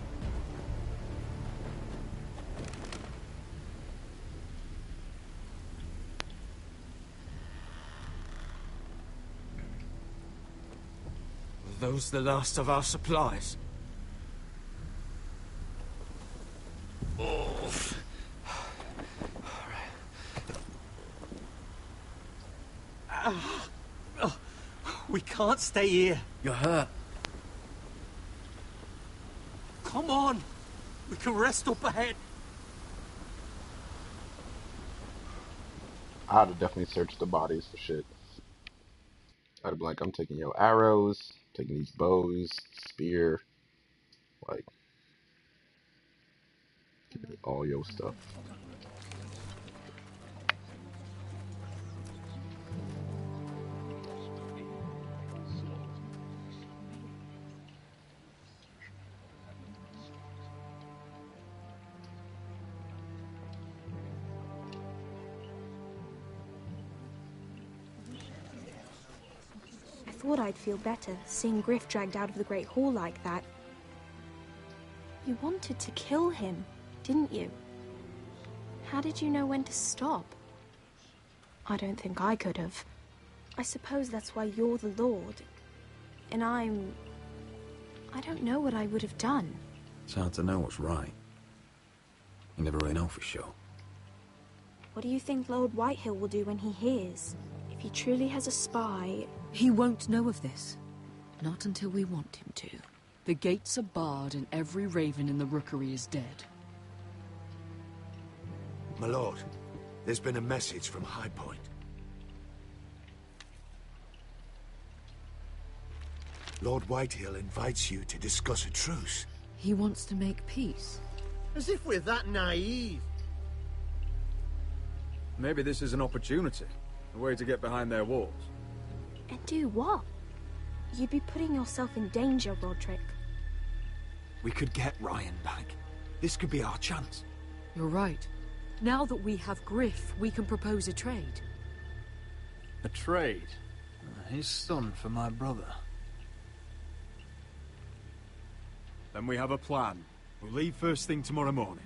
Are those the last of our supplies? We can't stay here. You're hurt. Come on. We can rest up ahead. I'd have definitely searched the bodies for shit. I'd have been like, I'm taking your arrows, taking these bows, spear, like, give me all your stuff. I thought I'd feel better seeing Griff dragged out of the Great Hall like that. You wanted to kill him, didn't you? How did you know when to stop? I don't think I could have. I suppose that's why you're the Lord. And I don't know what I would have done. It's hard to know what's right. You never really know for sure. What do you think Lord Whitehill will do when he hears? If he truly has a spy... He won't know of this. Not until we want him to. The gates are barred and every raven in the rookery is dead. My lord, there's been a message from High Point. Lord Whitehill invites you to discuss a truce. He wants to make peace. As if we're that naive. Maybe this is an opportunity. A way to get behind their walls. And do what? You'd be putting yourself in danger, Roderick. We could get Ryan back. This could be our chance. You're right. Now that we have Griff, we can propose a trade. A trade? His son for my brother. Then we have a plan. We'll leave first thing tomorrow morning.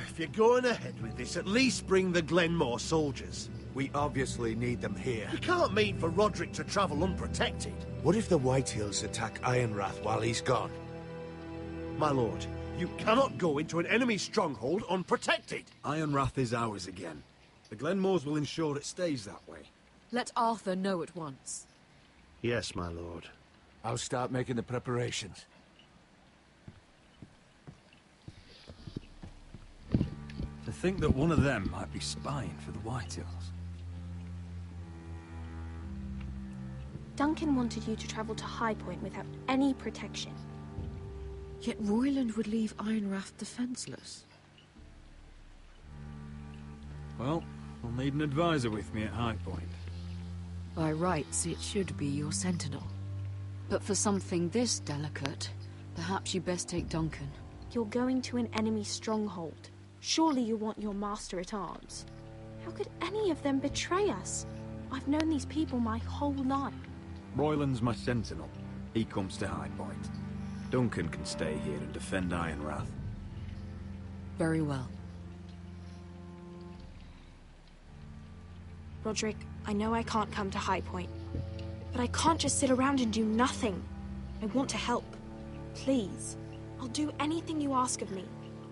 If you're going ahead with this, at least bring the Glenmore soldiers. We obviously need them here. You can't mean for Roderick to travel unprotected. What if the Whitehills attack Ironrath while he's gone? My lord, you cannot go into an enemy stronghold unprotected. Ironrath is ours again. The Glenmores will ensure it stays that way. Let Arthur know at once. Yes, my lord. I'll start making the preparations. To think that one of them might be spying for the Whitehills. Duncan wanted you to travel to High Point without any protection. Yet Royland would leave Ironrath defenseless. Well, I'll need an advisor with me at High Point. By rights, it should be your sentinel. But for something this delicate, perhaps you best take Duncan. You're going to an enemy stronghold. Surely you want your master-at-arms. How could any of them betray us? I've known these people my whole life. Royland's my sentinel. He comes to High Point. Duncan can stay here and defend Ironrath. Very well. Roderick, I know I can't come to High Point, but I can't just sit around and do nothing. I want to help. Please. I'll do anything you ask of me,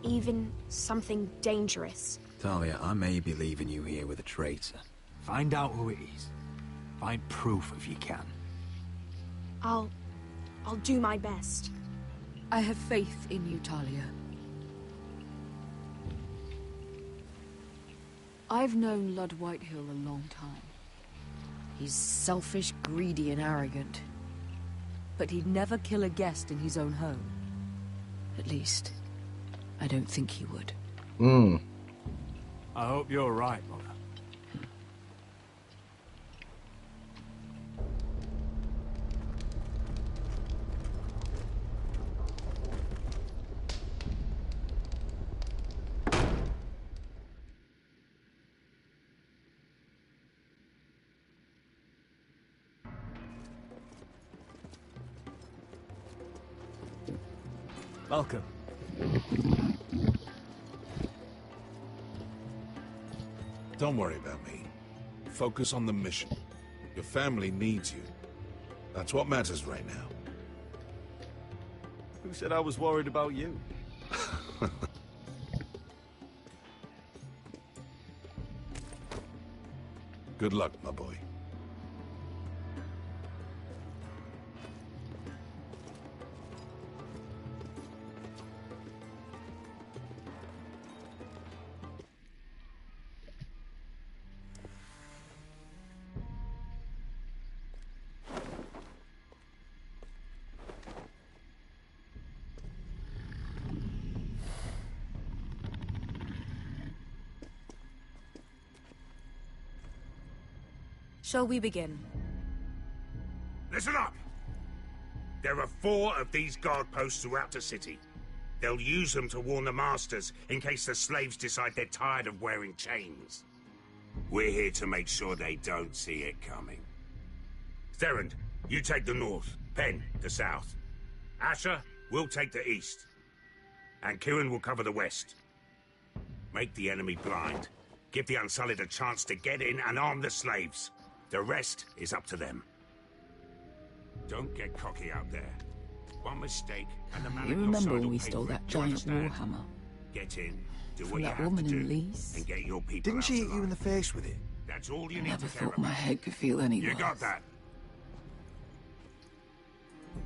even something dangerous. Talia, I may be leaving you here with a traitor. Find out who it is. Find proof if you can. I'll do my best. I have faith in you, Talia. I've known Lord Whitehill a long time. He's selfish, greedy, and arrogant. But he'd never kill a guest in his own home. At least, I don't think he would. I hope you're right, Mother. Welcome. Don't worry about me. Focus on the mission. Your family needs you. That's what matters right now. Who said I was worried about you? Good luck, my boy. Shall we begin? Listen up! There are 4 of these guard posts throughout the city. They'll use them to warn the masters in case the slaves decide they're tired of wearing chains. We're here to make sure they don't see it coming. Therend, you take the north. Penn, the south. Asher, we'll take the east. And Kieran will cover the west. Make the enemy blind. Give the Unsullied a chance to get in and arm the slaves. The rest is up to them. Don't get cocky out there. One mistake, and the man You on your remember side when will we pay stole for it. that Do you giant understand? warhammer? Get in, do From what you that have woman to in do, Lee's? and get your people Didn't out she hit alive. you in the face with it? That's all you I need never to care thought my about. head could feel any You worse. got that?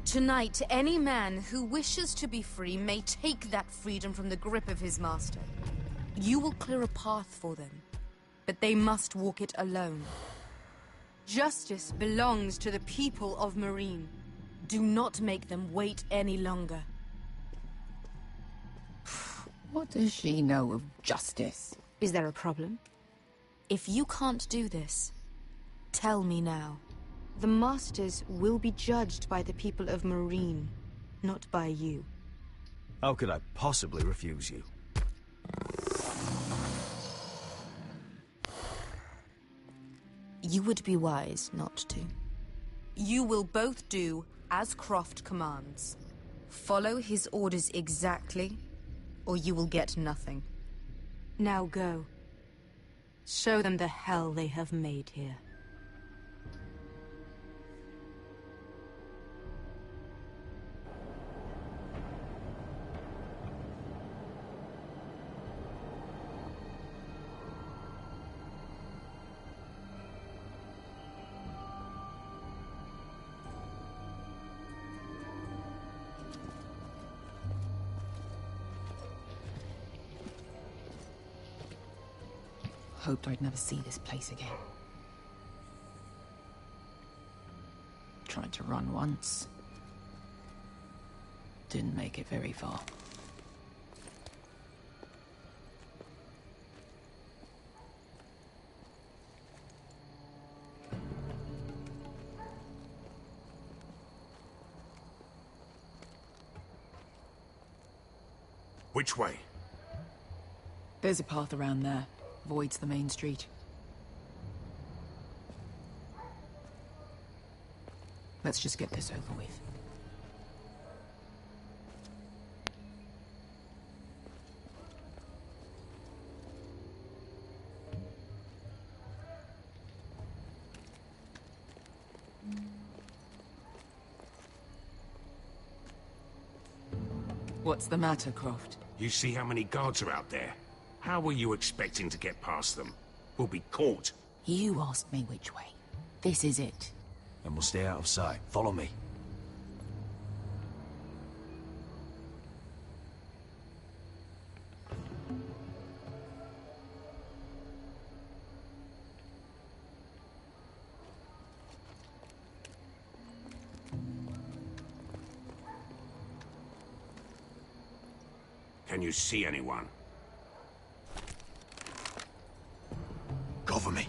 Tonight, any man who wishes to be free may take that freedom from the grip of his master. You will clear a path for them, but they must walk it alone. Justice belongs to the people of Marine. Do not make them wait any longer. What does she know of justice? Is there a problem? If you can't do this, tell me now. The Masters will be judged by the people of Marine, not by you. How could I possibly refuse you? You would be wise not to. You will both do as Croft commands. Follow his orders exactly, or you will get nothing. Now go. Show them the hell they have made here. Hoped I'd never see this place again. Tried to run once. Didn't make it very far. Which way? There's a path around there. Voids the main street. Let's just get this over with. What's the matter, Croft? You see how many guards are out there? How were you expecting to get past them? We'll be caught. You asked me which way. This is it. Then we'll stay out of sight. Follow me. Can you see anyone? Cover me.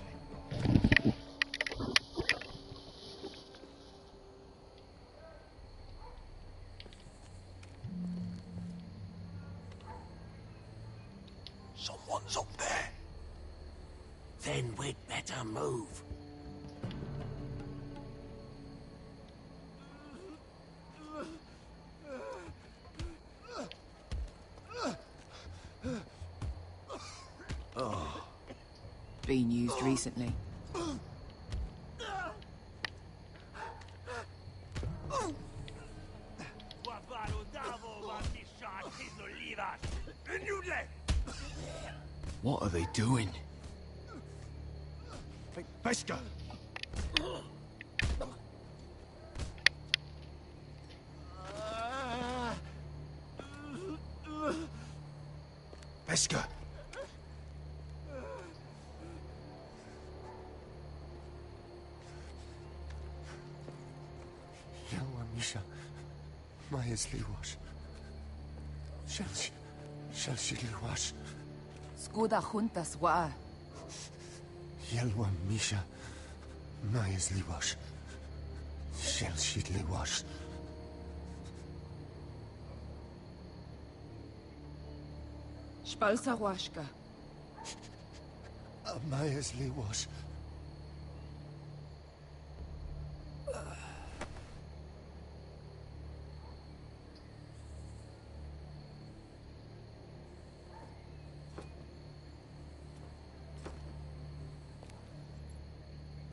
Someone's up there. Then we'd better move. Been used recently. What are they doing? Pesca! Pesca! Yelwa Misha, Maya's Liwash. Shall she Liwash? Skuda juntas wa. Yelwa Misha, Maya's Liwash. Shall she Liwash? Spalsa washka. Maya's Liwash.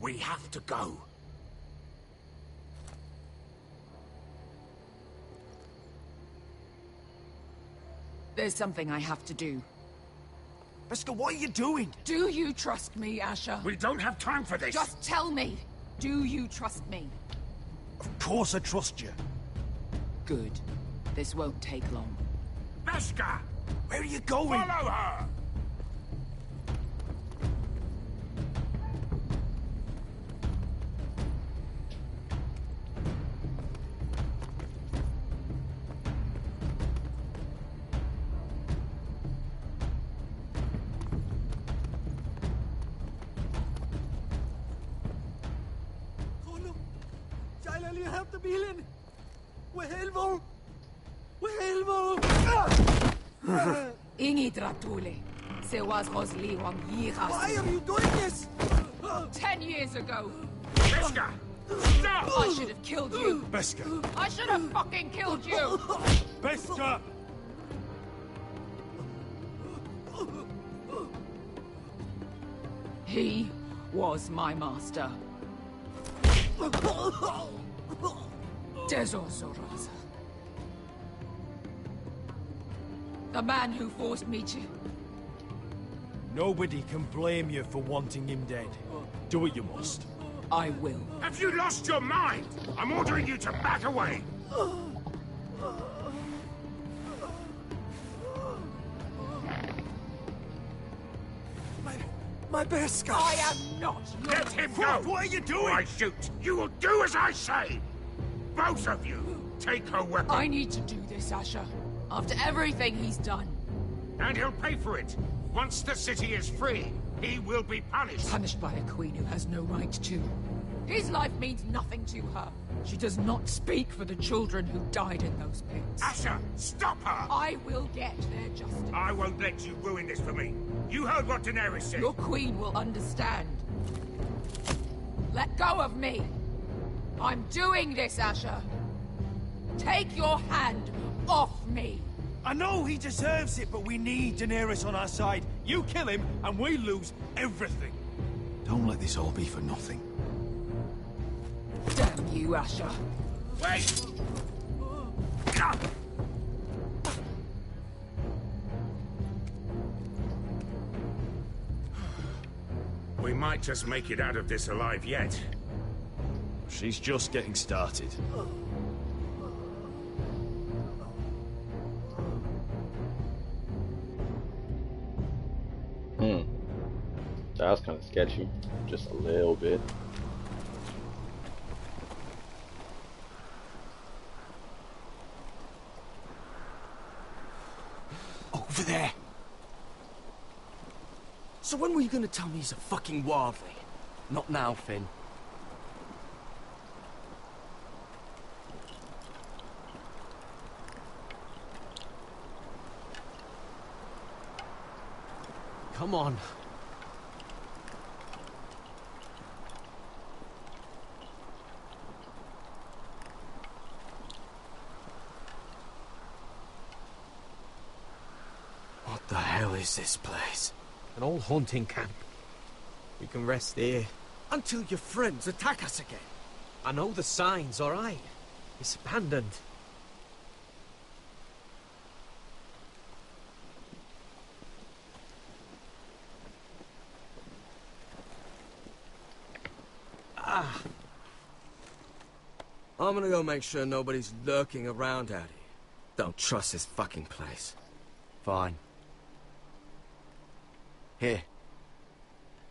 We have to go. There's something I have to do. Beskha, what are you doing? Do you trust me, Asher? We don't have time for this. Just tell me. Do you trust me? Of course I trust you. Good. This won't take long. Beskha! Where are you going? Follow her! Ingi Dratule. Sewas Rosli Wang Yiras. Why are you doing this? 10 years ago. Beskha! Stop! I should have killed you. Beskha! I should have fucking killed you. Beskha! He was my master. Dezozoraza. The man who forced me to... Nobody can blame you for wanting him dead. Do what you must. I will. Have you lost your mind? I'm ordering you to back away. My Beskha! I am not your... Let him go! What are you doing? Or I shoot. You will do as I say. Both of you, take her weapon. I need to do this, Asher. After everything he's done. And he'll pay for it. Once the city is free, he will be punished. Punished by a queen who has no right to. His life means nothing to her. She does not speak for the children who died in those pits. Asher, stop her! I will get their justice. I won't let you ruin this for me. You heard what Daenerys said. Your queen will understand. Let go of me. I'm doing this, Asher. Take your hand off me. I know he deserves it, but we need Daenerys on our side. You kill him, and we lose everything. Don't let this all be for nothing. Damn you, Asher. Wait! We might just make it out of this alive yet. She's just getting started. That was kind of sketchy. Just a little bit. Over there. So when were you gonna tell me he's a fucking wildling? Not now, Finn. Come on. What the hell is this place? An old hunting camp. We can rest here. Until your friends attack us again. I know the signs, all right. It's abandoned. I'm gonna go make sure nobody's lurking around out here. Don't trust this fucking place. Fine. Here.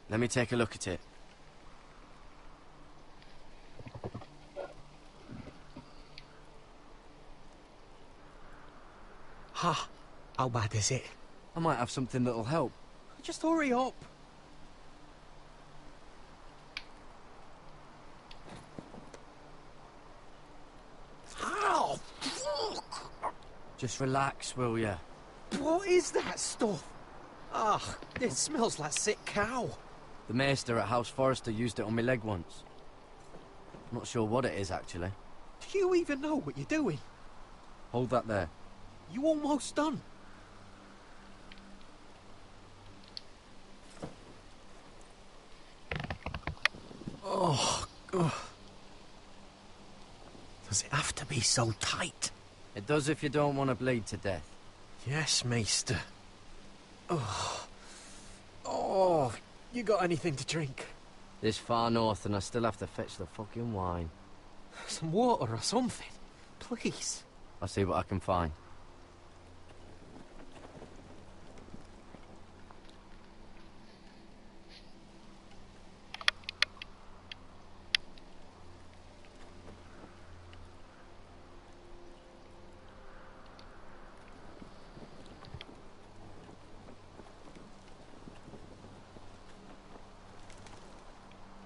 Let me take a look at it. Ha! How bad is it? I might have something that'll help. Just hurry up. Ow! Fuck! Just relax, will ya? What is that stuff? Ugh, it smells like sick cow. The maester at House Forrester used it on my leg once. I'm not sure what it is, actually. Do you even know what you're doing? Hold that there. You almost done. Does it have to be so tight? It does if you don't want to bleed to death. Yes, Maester. Oh. Oh, you got anything to drink? This far north and I still have to fetch the fucking wine. Some water or something, please. I'll see what I can find.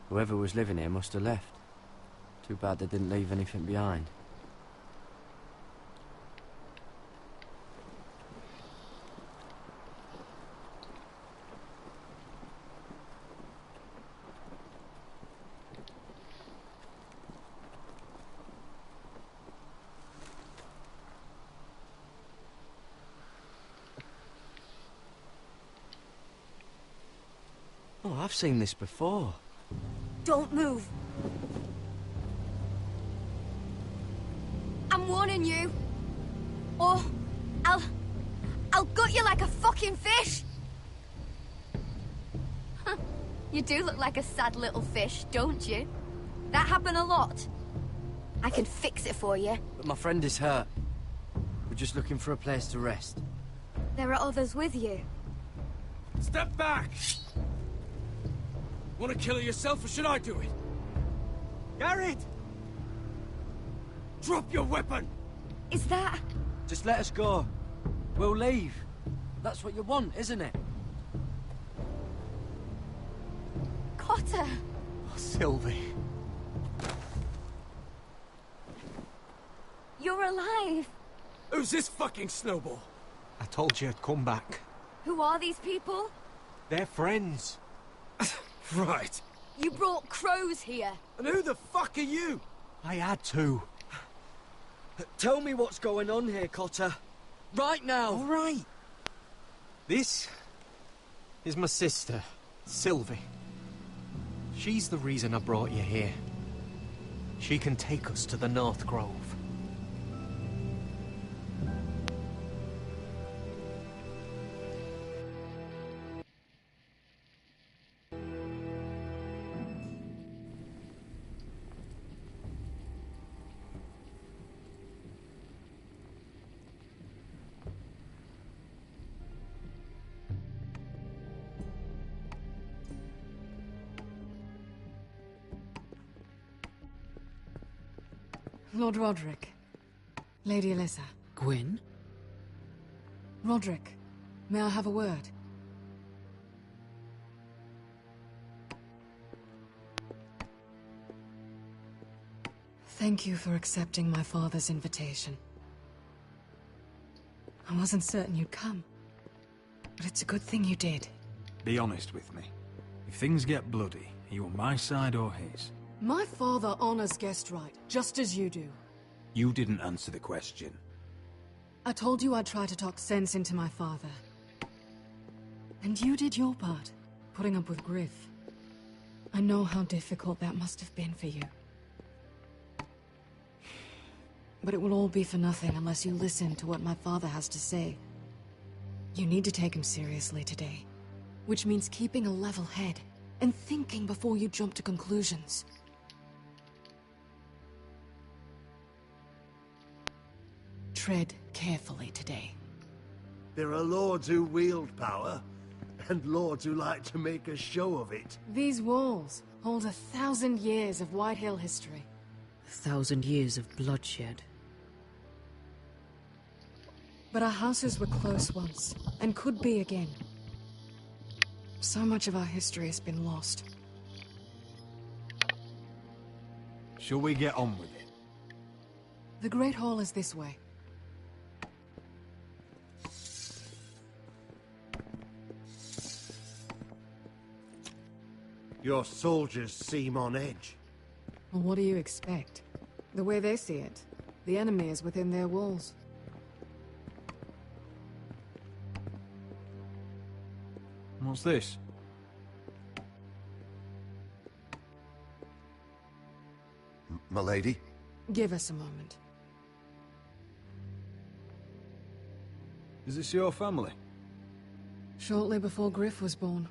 Whoever was living here must have left. Too bad they didn't leave anything behind. Oh, I've seen this before. Don't move. I'm warning you. Or I'll gut you like a fucking fish. You do look like a sad little fish, don't you? That happened a lot. I can fix it for you. But my friend is hurt. We're just looking for a place to rest. There are others with you. Step back! Want to kill her yourself, or should I do it? Garrett! Drop your weapon! Is that... Just let us go. We'll leave. That's what you want, isn't it? Cotter! Oh, Sylvie. You're alive! Who's this fucking snowball? I told you I'd come back. Who are these people? They're friends. Right. You brought crows here. And who the fuck are you? I had to. Tell me what's going on here, Cotter. Right now. All right. This is my sister, Sylvie. She's the reason I brought you here. She can take us to the North Grove. Lord Roderick. Lady Alyssa. Gwyn? Roderick, may I have a word? Thank you for accepting my father's invitation. I wasn't certain you'd come, but it's a good thing you did. Be honest with me. If things get bloody, are you on my side or his? My father honors guest right, just as you do. You didn't answer the question. I told you I'd try to talk sense into my father. And you did your part, putting up with Griff. I know how difficult that must have been for you. But it will all be for nothing unless you listen to what my father has to say. You need to take him seriously today, which means keeping a level head and thinking before you jump to conclusions. Tread carefully today. There are lords who wield power, and lords who like to make a show of it. These walls hold 1,000 years of White Hill history. 1,000 years of bloodshed. But our houses were close once, and could be again. So much of our history has been lost. Shall we get on with it? The Great Hall is this way. Your soldiers seem on edge. Well, what do you expect? The way they see it, the enemy is within their walls. What's this? My lady? Give us a moment. Is this your family? Shortly before Griff was born.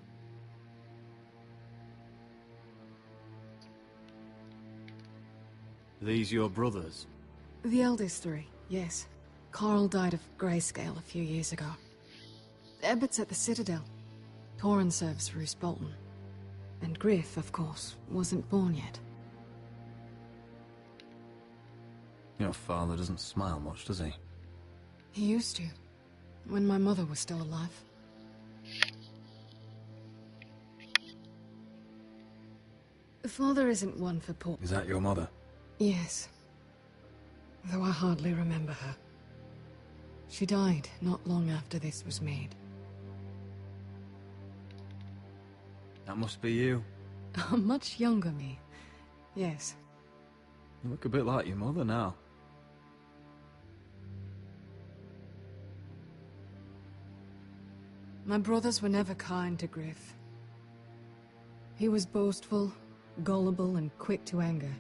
These your brothers? The eldest three, yes. Carl died of grayscale a few years ago. Ebbert's at the Citadel. Torrin serves for Roose Bolton. And Griff, of course, wasn't born yet. Your father doesn't smile much, does he? He used to, when my mother was still alive. Father isn't one for pork. Is that your mother? Yes. Though I hardly remember her. She died not long after this was made. That must be you. A much younger me. Yes. You look a bit like your mother now. My brothers were never kind to Griff. He was boastful, gullible, and quick to anger.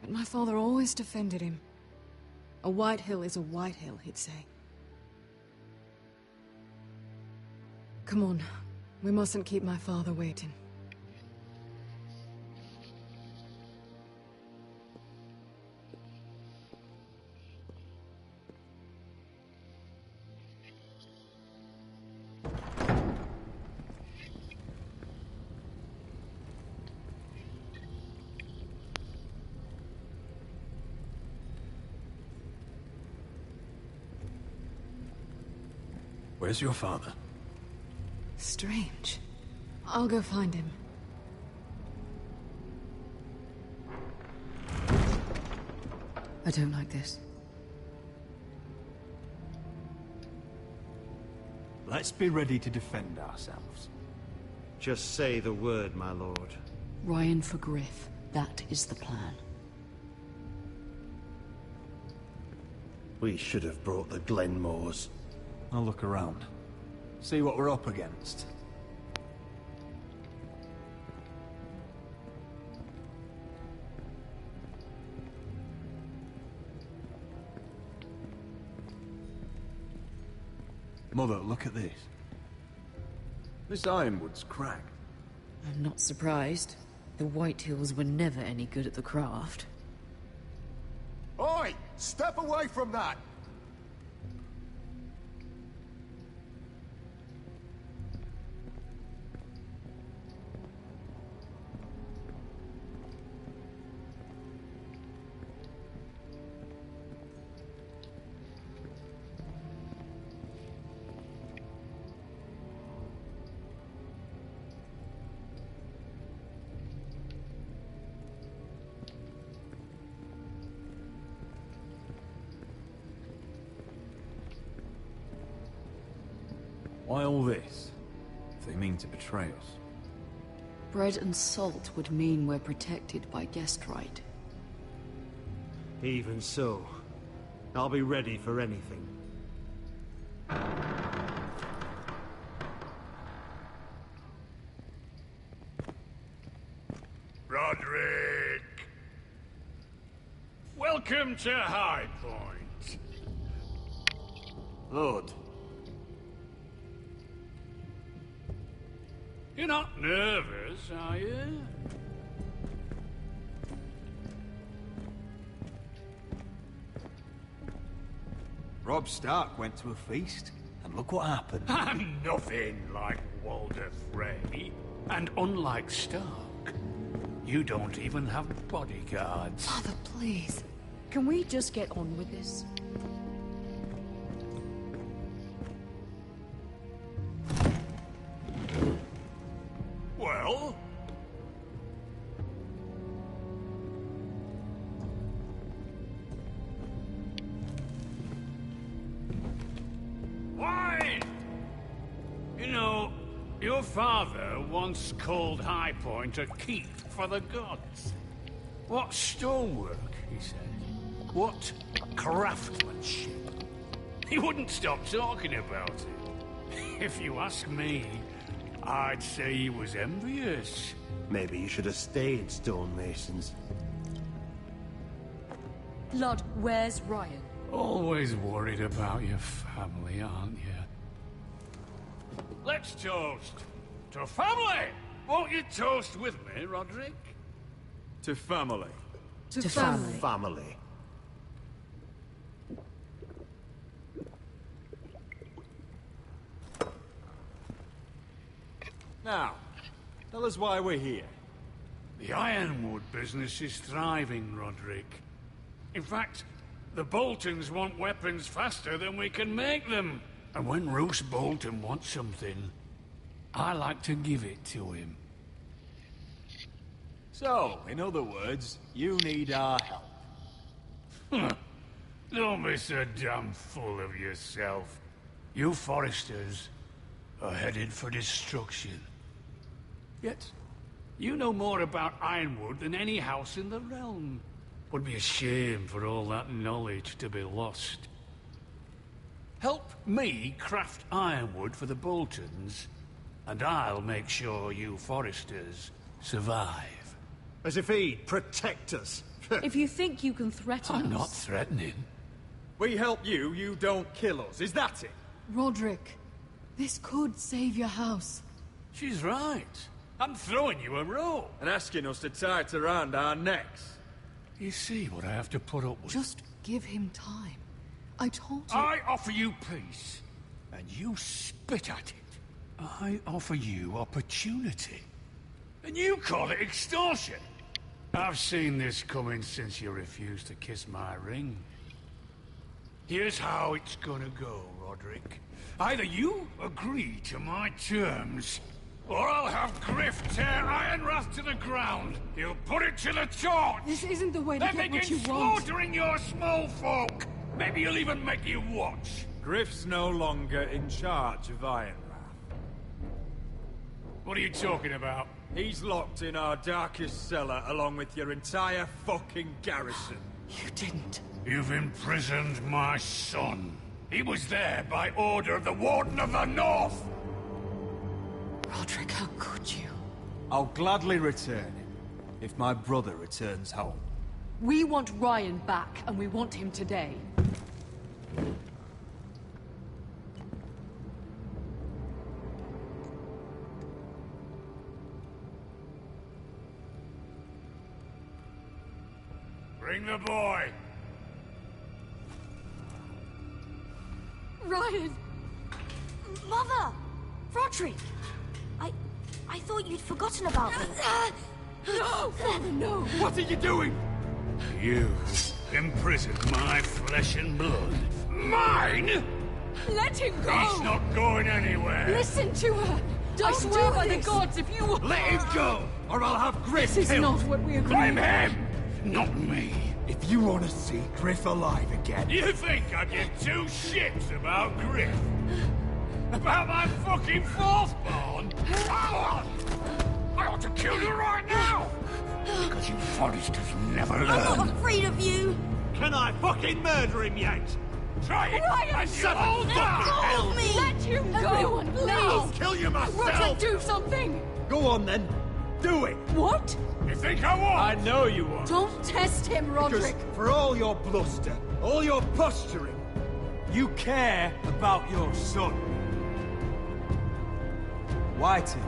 But my father always defended him. A white hill is a white hill, he'd say. Come on. We mustn't keep my father waiting. Where's your father? Strange. I'll go find him. I don't like this. Let's be ready to defend ourselves. Just say the word, my lord. Ryan for Griff. That is the plan. We should have brought the Glenmores. I'll look around. See what we're up against. Mother, look at this. This ironwood's cracked. I'm not surprised. The White Hills were never any good at the craft. Oi! Step away from that! Why all this? If they mean to betray us. Bread and salt would mean we're protected by guest right. Even so, I'll be ready for anything. Roderick! Welcome to High Point. Lord. You're not nervous, are you? Robb Stark went to a feast, and look what happened. I'm nothing like Walder Frey. And unlike Stark, you don't even have bodyguards. Father, please. Can we just get on with this? Well? Wine! You know, your father once called High Point a keep for the gods. What stonework, he said. What craftsmanship. He wouldn't stop talking about it. If you ask me, I'd say he was envious. Maybe you should have stayed, stonemasons. Blood, where's Ryan? Always worried about your family, aren't you? Let's toast. To family! Won't you toast with me, Roderick? To family. To family. Family. Now, tell us why we're here. The Ironwood business is thriving, Roderick. In fact, the Boltons want weapons faster than we can make them. And when Roose Bolton wants something, I like to give it to him. So, in other words, you need our help. Don't be so damn full of yourself. You Foresters are headed for destruction. Yet, you know more about Ironwood than any house in the realm. Would be a shame for all that knowledge to be lost. Help me craft Ironwood for the Boltons, and I'll make sure you Foresters survive. As if he'd protect us. If you think you can threaten I'm us... not threatening. We help you, you don't kill us. Is that it? Roderick, this could save your house. She's right. I'm throwing you a rope. And asking us to tie it around our necks. You see what I have to put up with? Just give him time. I told you... I offer you peace, and you spit at it. I offer you opportunity, and you call it extortion. I've seen this coming since you refused to kiss my ring. Here's how it's gonna go, Roderick. Either you agree to my terms, or I'll have Griff tear Ironwrath to the ground. He'll put it to the torch. This isn't the way to then get what you begin want. slaughtering your small folk. Maybe he'll even make you watch. Griff's no longer in charge of Ironwrath. What are you talking about? He's locked in our darkest cellar along with your entire fucking garrison. You didn't. You've imprisoned my son. He was there by order of the Warden of the North. Roderick, how could you? I'll gladly return him, if my brother returns home. We want Ryan back, and we want him today. Bring the boy. Ryan! Mother! Roderick! I thought you'd forgotten about me. No! Father, no! What are you doing? You imprisoned my flesh and blood. Mine? Let him go! He's not going anywhere. Listen to her! I swear by the gods, if you... Let him go, or I'll have Griff This is killed. not what we agreed. Blame him, not me. If you want to see Griff alive again... You think I give two shits about Griff? About my fucking fourthborn? I ought to kill you right now! Because you Foresters never learn. I'm not afraid of you! Can I fucking murder him yet? Try it! Ryan, and shut you'll up! die! Help me! Let him go! Everyone, please! I'll kill you myself! Roderick, do something! Go on then. Do it! What? You think I won't? I know you won't. Don't test him, Roderick! Because for all your bluster, all your posturing, you care about your son. Whitehill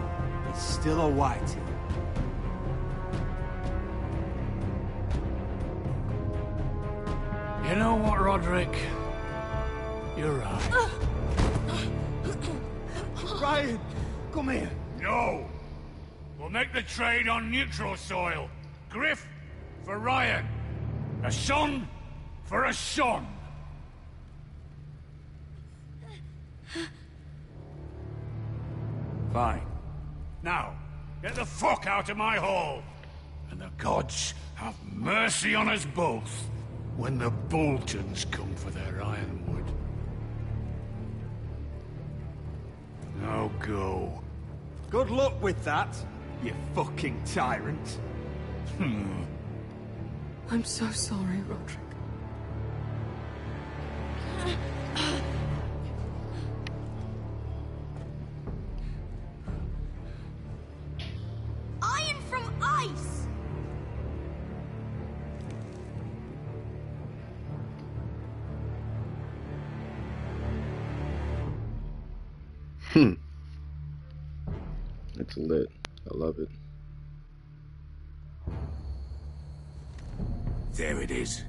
is still a Whitehill. You know what, Roderick? You're right. Ryan, come here. No! We'll make the trade on neutral soil. Griff for Ryan. A son for a son. Fine. Now, get the fuck out of my hall. And the gods have mercy on us both when the Boltons come for their ironwood. Now go. Good luck with that, you fucking tyrant. I'm so sorry, Roderick. Iron from ice! It's lit. I love it. There it is.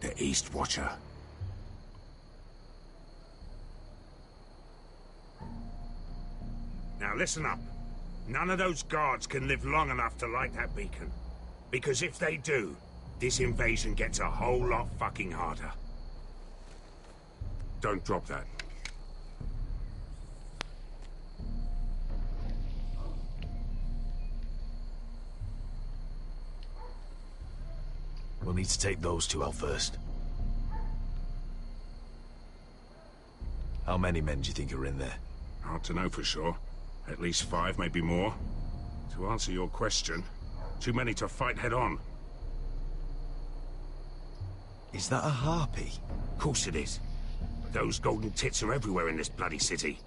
The East Watcher. Now listen up. None of those guards can live long enough to light that beacon. Because if they do, this invasion gets a whole lot fucking harder. Don't drop that. We'll need to take those two out first. How many men do you think are in there? Hard to know for sure. At least 5, maybe more. To answer your question, too many to fight head on. Is that a harpy? Of course it is. Those golden tits are everywhere in this bloody city.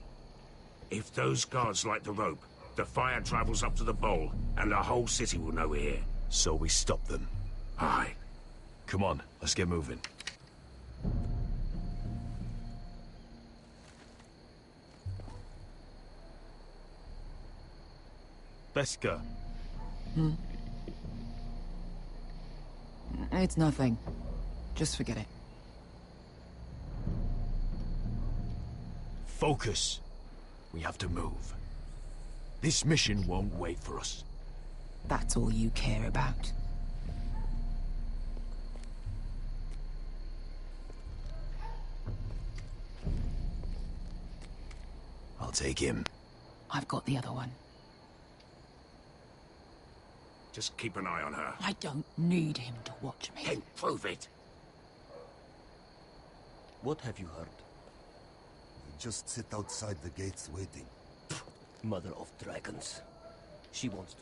If those guards light the rope, the fire travels up to the bowl, and the whole city will know we're here. So we stop them? Aye. Come on, let's get moving. Beskar. It's nothing. Just forget it. Focus. We have to move. This mission won't wait for us. That's all you care about. I'll take him. I've got the other one. Just keep an eye on her. I don't need him to watch me. Then prove it. What have you heard? They just sit outside the gates waiting. Mother of dragons. She wants to...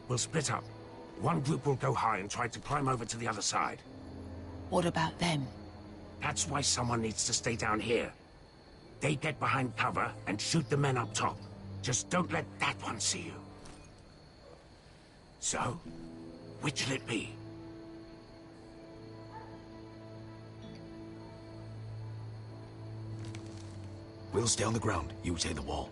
We'll split up. One group will go high and try to climb over to the other side. What about them? That's why someone needs to stay down here. They get behind cover and shoot the men up top. Just don't let that one see you. So, which'll it be? We'll stay on the ground. You take the wall.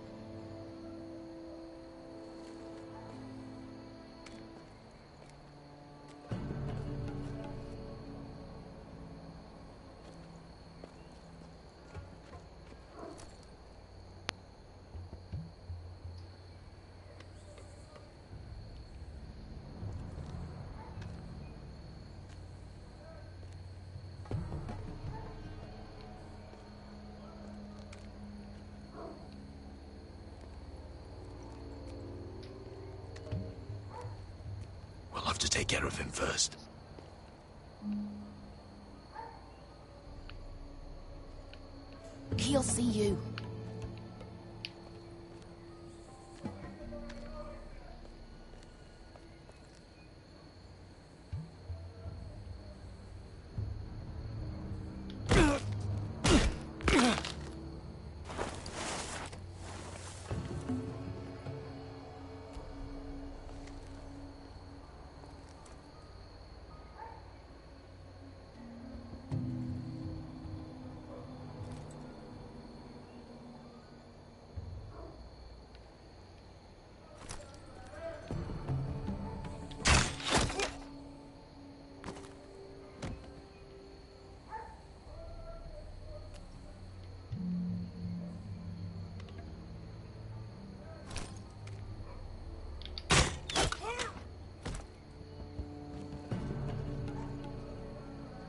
We'll have to take care of him first. He'll see you.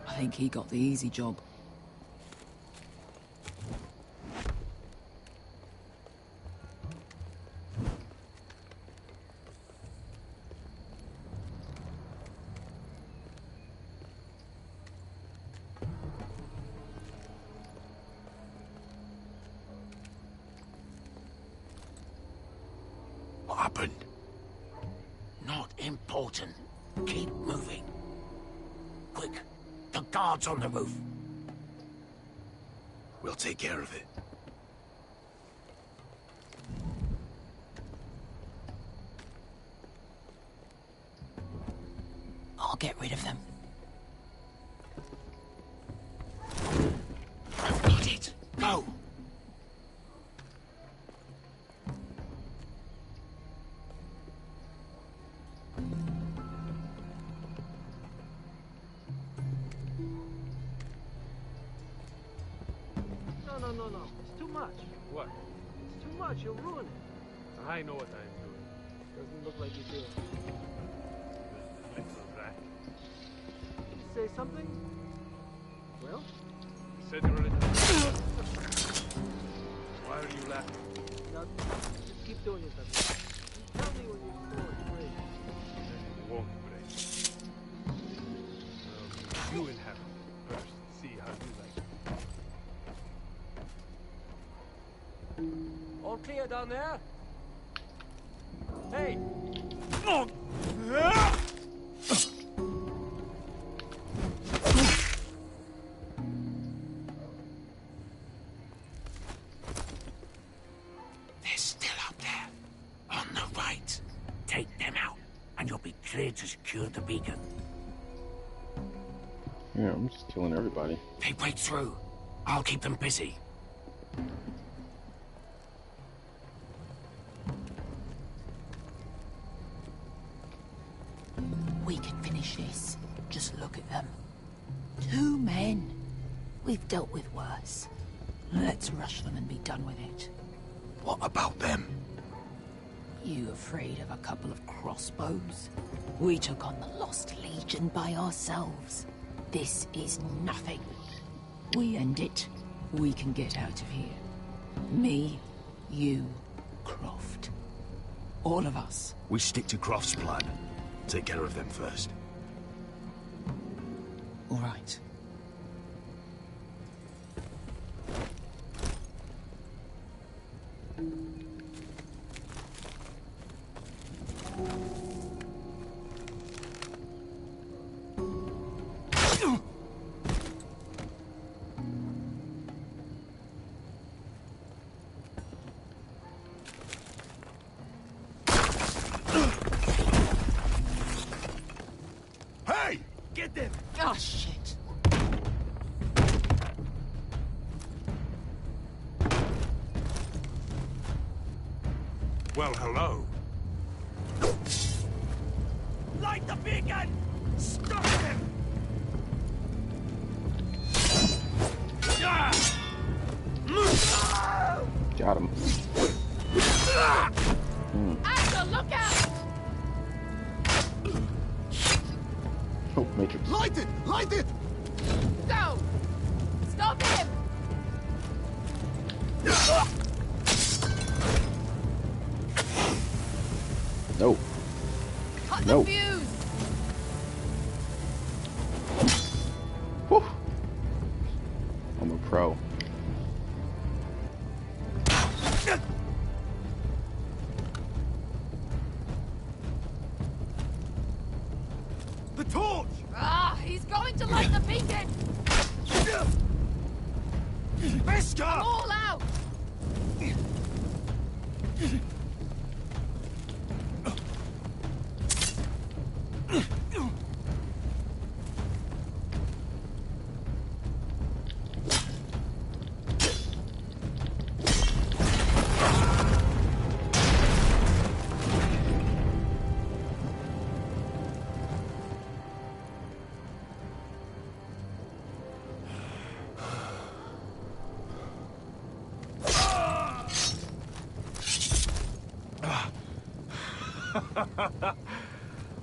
I think he got the easy job. What happened? Not important. Keep moving. Quick, the guards on the roof. We'll take care of it. I'll get rid of them. I've got it. Go! No. It's too much. What? It's too much. You'll ruin it. I know what I'm doing. Doesn't look like you do. Little rat. Did you say something? Well? You said you were in. Why are you laughing? Now, just keep doing it. Tell me when your sword breaks. Then it won't break. You inhabit it first. See how you like it. All clear down there? Hey! Oh. They're still up there. On the right. Take them out, and you'll be cleared to secure the beacon. Yeah, I'm just killing everybody. They break through. I'll keep them busy. We can finish this. Just look at them. 2 men. We've dealt with worse. Let's rush them and be done with it. What about them? You afraid of a couple of crossbows? We took on the Lost Legion by ourselves. This is nothing. We end it. We can get out of here. Me, you, Croft. All of us. We stick to Croft's plan. Take care of them first. All right. Get them! Oh, shit. Well, hello. Light the beacon! Stop them! Got him. Axel, look out! Oh, Matrix. Light it! Light it! Go! Stop him! No. Cut No. the fuse! Whew. I'm a pro. The torch! Ah, he's going to light the beacon! Beskar! I'm all out!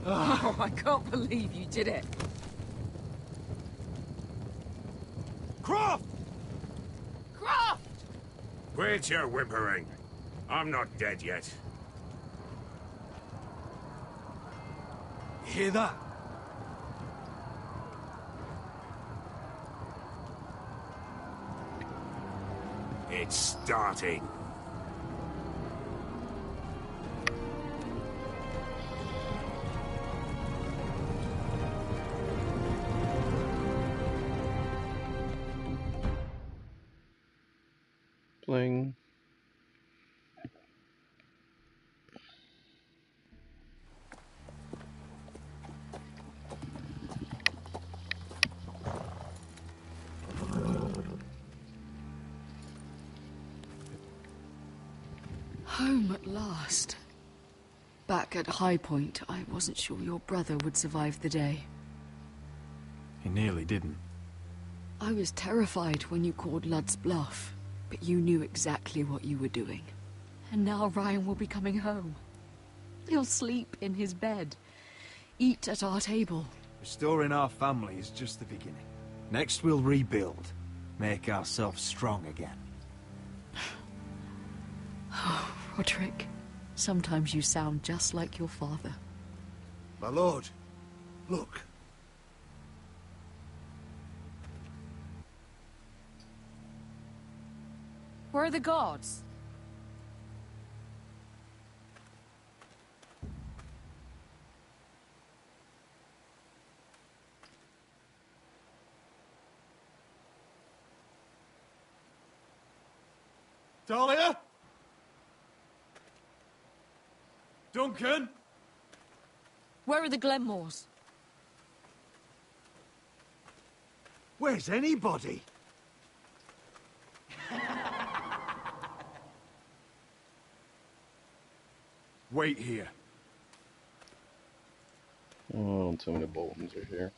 Oh, I can't believe you did it. Croft! Croft! Quit your whimpering. I'm not dead yet. You hear that? It's starting. Fling. Home at last. Back at High Point, I wasn't sure your brother would survive the day. He nearly didn't. I was terrified when you called Ludd's bluff, but you knew exactly what you were doing. And now Ryan will be coming home. He'll sleep in his bed, eat at our table. Restoring our family is just the beginning. Next we'll rebuild, make ourselves strong again. Oh, Roderick, sometimes you sound just like your father. My lord, look. Where are the guards? Dahlia? Duncan? Where are the Glenmores? Where's anybody? Wait here. Oh, too many Boltons are here.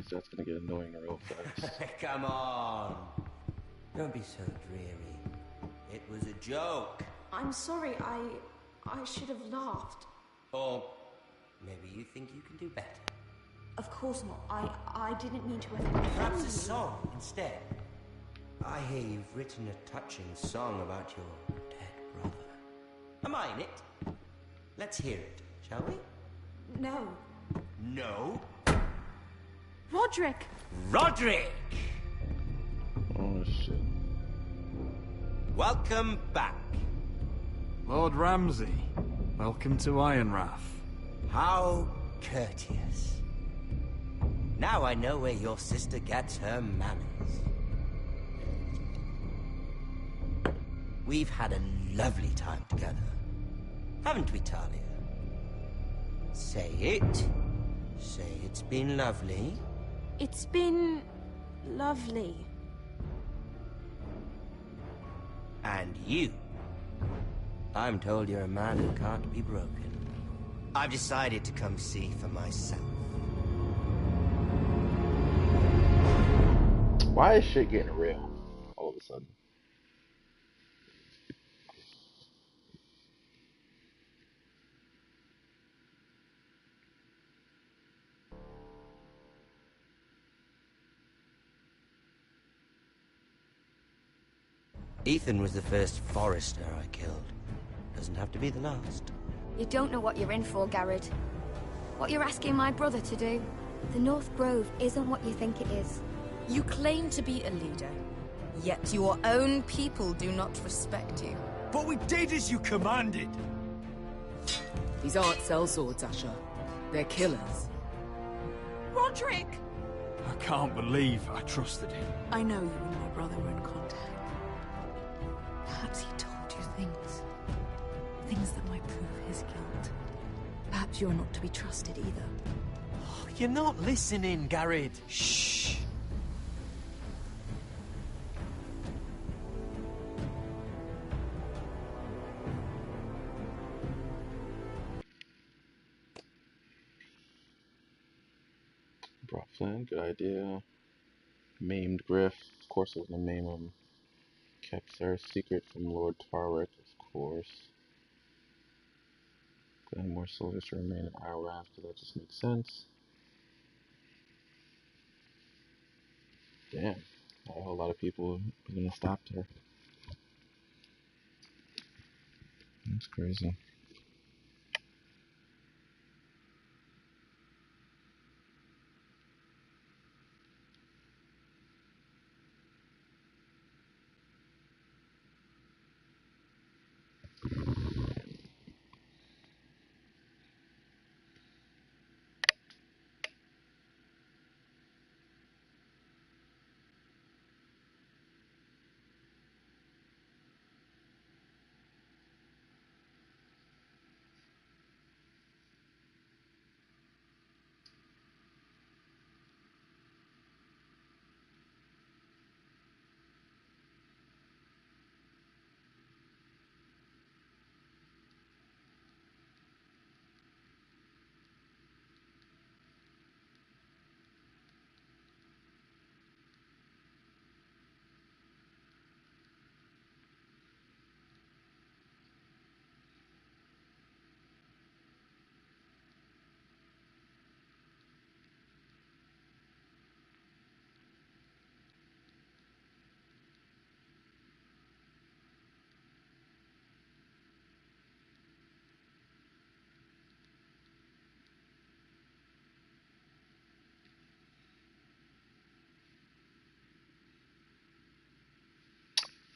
That's gonna get annoying real fast. Come on. Don't be so dreary. It was a joke. I'm sorry, I should have laughed. Or maybe you think you can do better. Of course not. I didn't mean to offend Perhaps you. a song instead. I hear you've written a touching song about your dead brother. Am I in it? Let's hear it, shall we? No. No? Roderick! Roderick! Oh shit. Welcome back. Lord Ramsay, welcome to Ironrath. How courteous. Now I know where your sister gets her manners. We've had a lovely time together. Haven't we, Talia? Say it. Say it's been lovely. It's been lovely. And you. I'm told you're a man who can't be broken. I've decided to come see for myself. Why is shit getting real all of a sudden? Ethan was the first Forrester I killed. Doesn't have to be the last. You don't know what you're in for, Garrett. What you're asking my brother to do. The North Grove isn't what you think it is. You claim to be a leader, yet your own people do not respect you. But we did as you commanded. These aren't sellswords, Asher. They're killers. Roderick! I can't believe I trusted him. I know you and my brother were in contact. Perhaps he told you things. Things that might prove his guilt. Perhaps you're not to be trusted either. Oh, you're not listening, Garrett. Shh. Brought Flynn, good idea. Maimed Griff, of course I was gonna maim him. Kept Sarah's secret from Lord Tarwick, of course. Got more soldiers to remain in Ironrath, because that just makes sense. Damn, a whole lot of people are gonna stop her. That's crazy.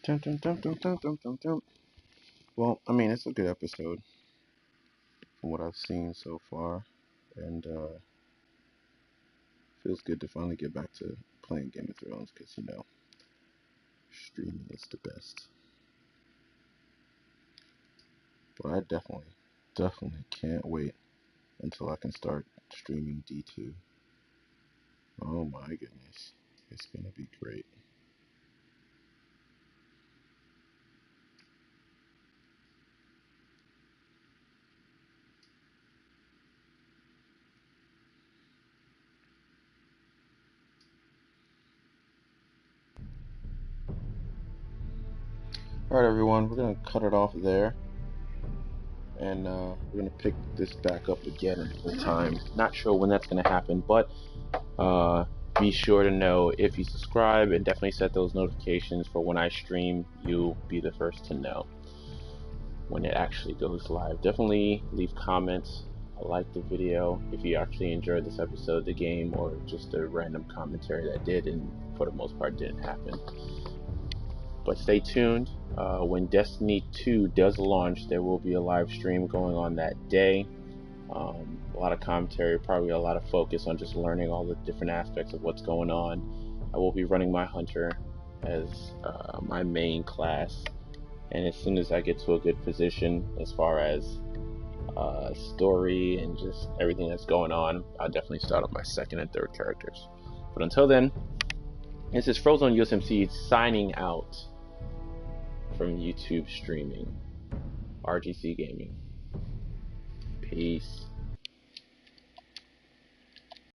Dun, dun, dun, dun, dun, dun, dun, dun. Well, I mean, it's a good episode from what I've seen so far, and feels good to finally get back to playing Game of Thrones because, you know, streaming is the best. But I definitely can't wait until I can start streaming D2. Oh my goodness, it's gonna be great. Alright everyone, we're going to cut it off there. And we're going to pick this back up again another time. Not sure when that's going to happen, but be sure to know if you subscribe and definitely set those notifications for when I stream. You'll be the first to know when it actually goes live. Definitely leave comments, like the video if you actually enjoyed this episode of the game, or just a random commentary that did and for the most part didn't happen. But stay tuned. When Destiny 2 does launch, there will be a live stream going on that day. A lot of commentary, probably a lot of focus on just learning all the different aspects of what's going on. I will be running my Hunter as my main class, and as soon as I get to a good position as far as story and just everything that's going on, I'll definitely start on my second and third characters. But until then, this is Frozen USMC signing out from YouTube streaming, RGC Gaming. Peace.